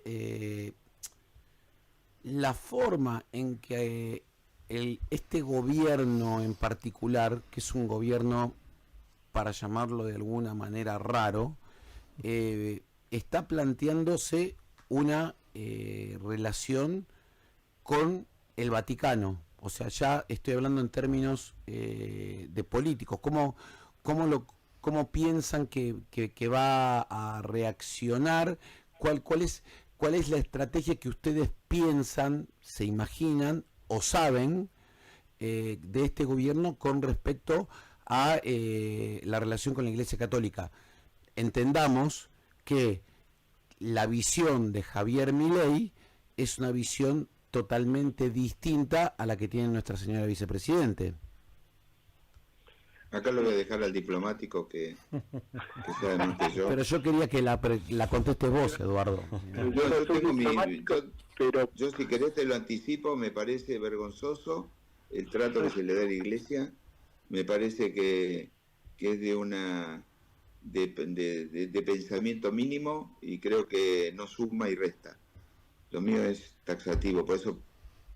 la forma en que este gobierno en particular, que es un gobierno, para llamarlo de alguna manera raro, está planteándose una relación con el Vaticano. O sea, ya estoy hablando en términos de políticos. ¿Cómo piensan que va a reaccionar? ¿Cuál es la estrategia que ustedes piensan, se imaginan o saben de este gobierno con respecto a la relación con la Iglesia Católica? Entendamos que la visión de Javier Milei es una visión totalmente distinta a la que tiene nuestra señora vicepresidente. Acá lo voy a dejar al diplomático que solamente yo. Pero yo quería que la contestes vos, Eduardo. Yo tengo yo si querés te lo anticipo, me parece vergonzoso el trato que se le da a la Iglesia, me parece que es de una de pensamiento mínimo y creo que no suma y resta. Lo mío es taxativo, por eso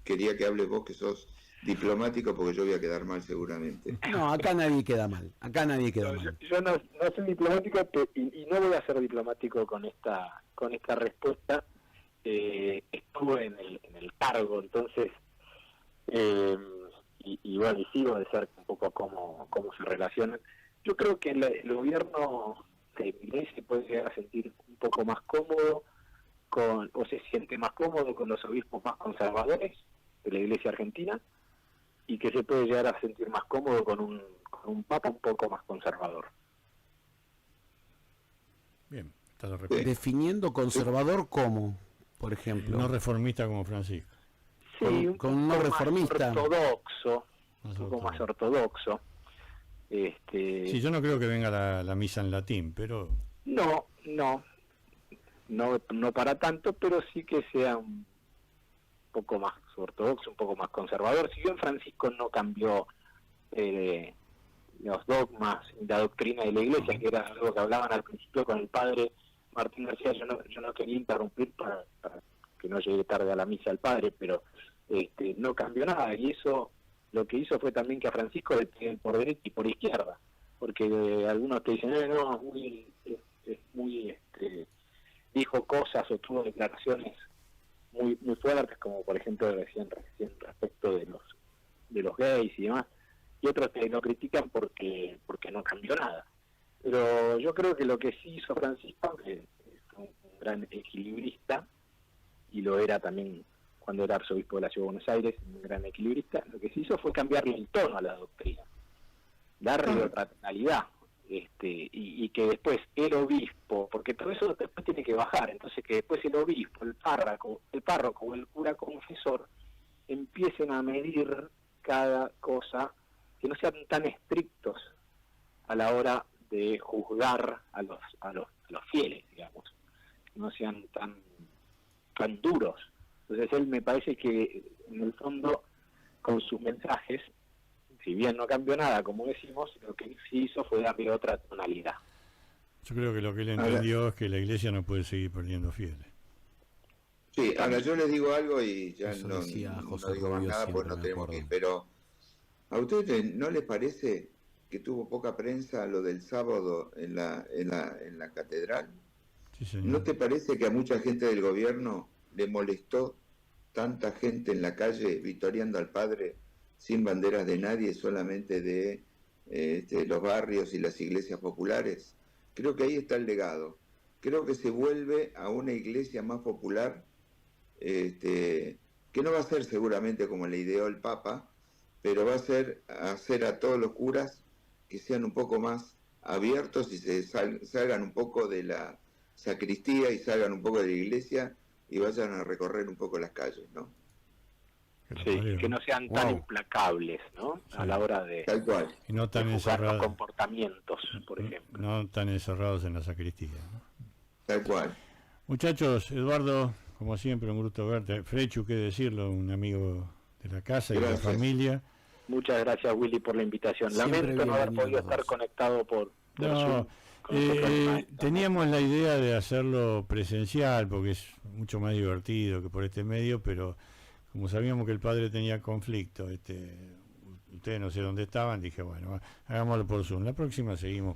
quería que hables vos que sos diplomático, porque yo voy a quedar mal seguramente. No, acá nadie queda mal, mal. Yo no soy diplomático y no voy a ser diplomático con esta respuesta. Estuve en el cargo, entonces, y bueno, y sigo de cerca un poco cómo se relacionan. Yo creo que el gobierno de Milei se puede llegar a sentir un poco más cómodo o se siente más cómodo con los obispos más conservadores de la Iglesia argentina, y que se puede llegar a sentir más cómodo con un papa un poco más conservador. Bien, definiendo conservador como, por ejemplo, no reformista como Francisco. Sí, con un no reformista, un poco más ortodoxo. Sí, yo no creo que venga la misa en latín, pero no para tanto, pero sí que sea un poco más ortodoxo, un poco más conservador. Si bien Francisco no cambió los dogmas y la doctrina de la Iglesia, que era algo que hablaban al principio con el padre Martín García, yo no quería interrumpir para que no llegue tarde a la misa el padre, pero no cambió nada, y eso lo que hizo fue también que a Francisco le peguen por derecha y por izquierda, porque algunos te dicen, no, es muy dijo cosas o tuvo declaraciones muy fuertes, como por ejemplo recién respecto de los gays y demás, y otros que lo critican porque no cambió nada. Pero yo creo que lo que sí hizo Francisco, que es un gran equilibrista, y lo era también cuando era arzobispo de la Ciudad de Buenos Aires, un gran equilibrista, lo que se hizo fue cambiarle el tono a la doctrina, darle otra tonalidad, y que después el obispo, porque todo eso después tiene que bajar, entonces que después el obispo, el párroco o el cura confesor empiecen a medir cada cosa, que no sean tan estrictos a la hora de juzgar a los fieles, digamos, que no sean tan duros. Entonces él me parece que en el fondo con sus mensajes, si bien no cambió nada, como decimos, lo que sí hizo fue darle otra tonalidad. Yo creo que lo que él entendió es que la Iglesia no puede seguir perdiendo fieles. Sí, ahora yo les digo algo y ya eso no digo más nada porque no tenemos que ir, pero ¿a ustedes no les parece que tuvo poca prensa lo del sábado en la catedral? Sí, señor. ¿No te parece que a mucha gente del gobierno le molestó tanta gente en la calle victoriando al padre sin banderas de nadie, solamente de los barrios y las iglesias populares? Creo que ahí está el legado. Creo que se vuelve a una iglesia más popular, que no va a ser seguramente como le ideó el Papa, pero va a ser hacer a todos los curas que sean un poco más abiertos y salgan un poco de la sacristía y salgan un poco de la iglesia y vayan a recorrer un poco las calles, ¿no? Sí, que no sean tan implacables, ¿no? Sí. A la hora de, tal cual. Y no tan encerrados, los comportamientos, por ejemplo. No tan encerrados en la sacristía, ¿no? Tal cual. Muchachos, Eduardo, como siempre, un gusto verte. Frechu, qué decirlo, un amigo de la casa y de la familia. Muchas gracias, Willy, por la invitación. Siempre lamento no haber podido estar conectado por no, teníamos la idea de hacerlo presencial porque es mucho más divertido que por este medio, pero como sabíamos que el padre tenía conflicto, ustedes no sé dónde estaban, dije, bueno, hagámoslo por Zoom. La próxima seguimos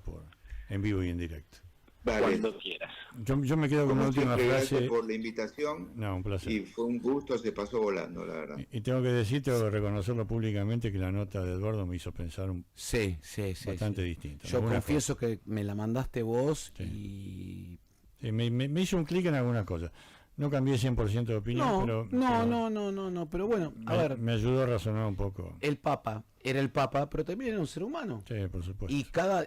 en vivo y en directo. Vale. Cuando quieras. Yo me quedo con la última frase. Gracias por la invitación. No, un placer. Y fue un gusto, se pasó volando, la verdad. Y tengo que reconocerlo públicamente, que la nota de Eduardo me hizo pensar bastante distinto. Yo confieso que me la mandaste vos y... me hizo un clic en algunas cosas. No cambié 100% de opinión, pero bueno, a ver. Me ayudó a razonar un poco. El Papa era el Papa, pero también era un ser humano. Sí, por supuesto.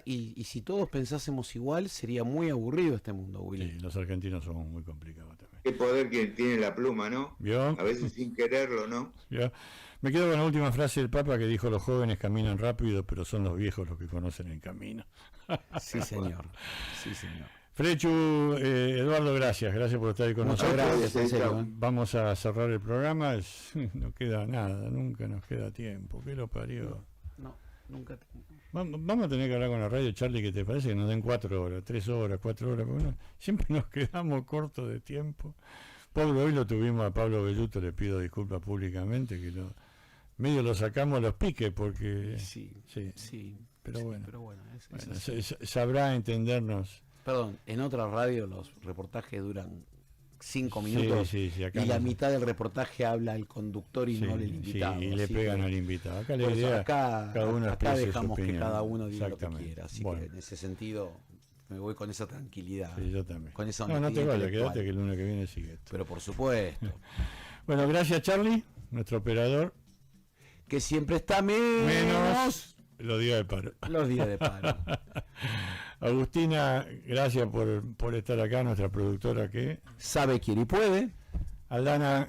Y si todos pensásemos igual, sería muy aburrido este mundo, Willy. Sí, los argentinos somos muy complicados también. Qué poder que tiene la pluma, ¿no? ¿Vio? A veces sin quererlo, ¿no? ¿Vio? Me quedo con la última frase del Papa que dijo: los jóvenes caminan rápido, pero son los viejos los que conocen el camino. Sí, señor. Sí, señor. Frechu, Eduardo, gracias por estar ahí con nosotros. Muchas gracias, en serio. Vamos a cerrar el programa. No queda nada, nunca nos queda tiempo. ¿Qué lo parió? No, nunca. Vamos a tener que hablar con la radio, Charlie, que te parece que nos den 4 horas, 3 horas, 4 horas. Porque siempre nos quedamos cortos de tiempo. Pablo, hoy lo tuvimos a Pablo Velluto, le pido disculpas públicamente, que medio lo sacamos a los piques porque... Sí. Pero bueno, es sabrá entendernos. Perdón, en otras radios los reportajes duran 5 minutos y la mitad del reportaje habla el conductor y no el invitado. Y le pegan al invitado. Acá la idea, acá dejamos que cada uno diga lo que quiera. Así que en ese sentido me voy con esa tranquilidad. Sí, yo también. Con esa no te vayas, quédate que el lunes que viene sigue esto. Pero por supuesto. Bueno, gracias Charlie, nuestro operador. Que siempre está menos los días de paro. Los días de paro. Agustina, gracias por estar acá, nuestra productora que sabe, quiere y puede. Aldana,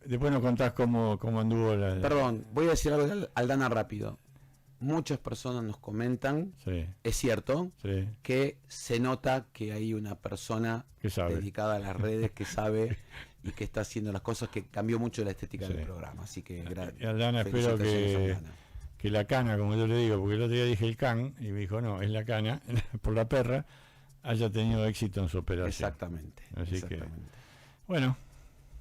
después nos contás cómo anduvo la... Perdón, voy a decir algo de Aldana rápido. Muchas personas nos comentan, es cierto, que se nota que hay una persona dedicada a las redes que sabe y que está haciendo las cosas, que cambió mucho la estética del programa. Así que Aldana, espero que la cana, como yo le digo, porque el otro día dije el can y me dijo no, es la cana, por la perra, haya tenido éxito en su operación. Exactamente. Así que, bueno,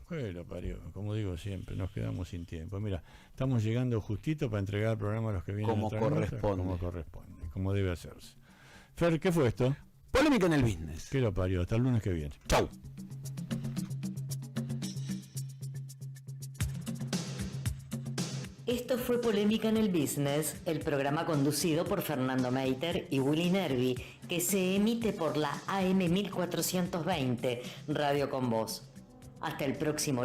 lo parió, como digo siempre, nos quedamos sin tiempo. Mira, estamos llegando justito para entregar el programa a los que vienen como corresponde, como debe hacerse. Fer, ¿qué fue esto? Polémica en el business. Que lo parió, hasta el lunes que viene. Chau. Esto fue Polémica en el Business, el programa conducido por Fernando Meiter y Willy Nervi, que se emite por la AM 1420, Radio con Voz. Hasta el próximo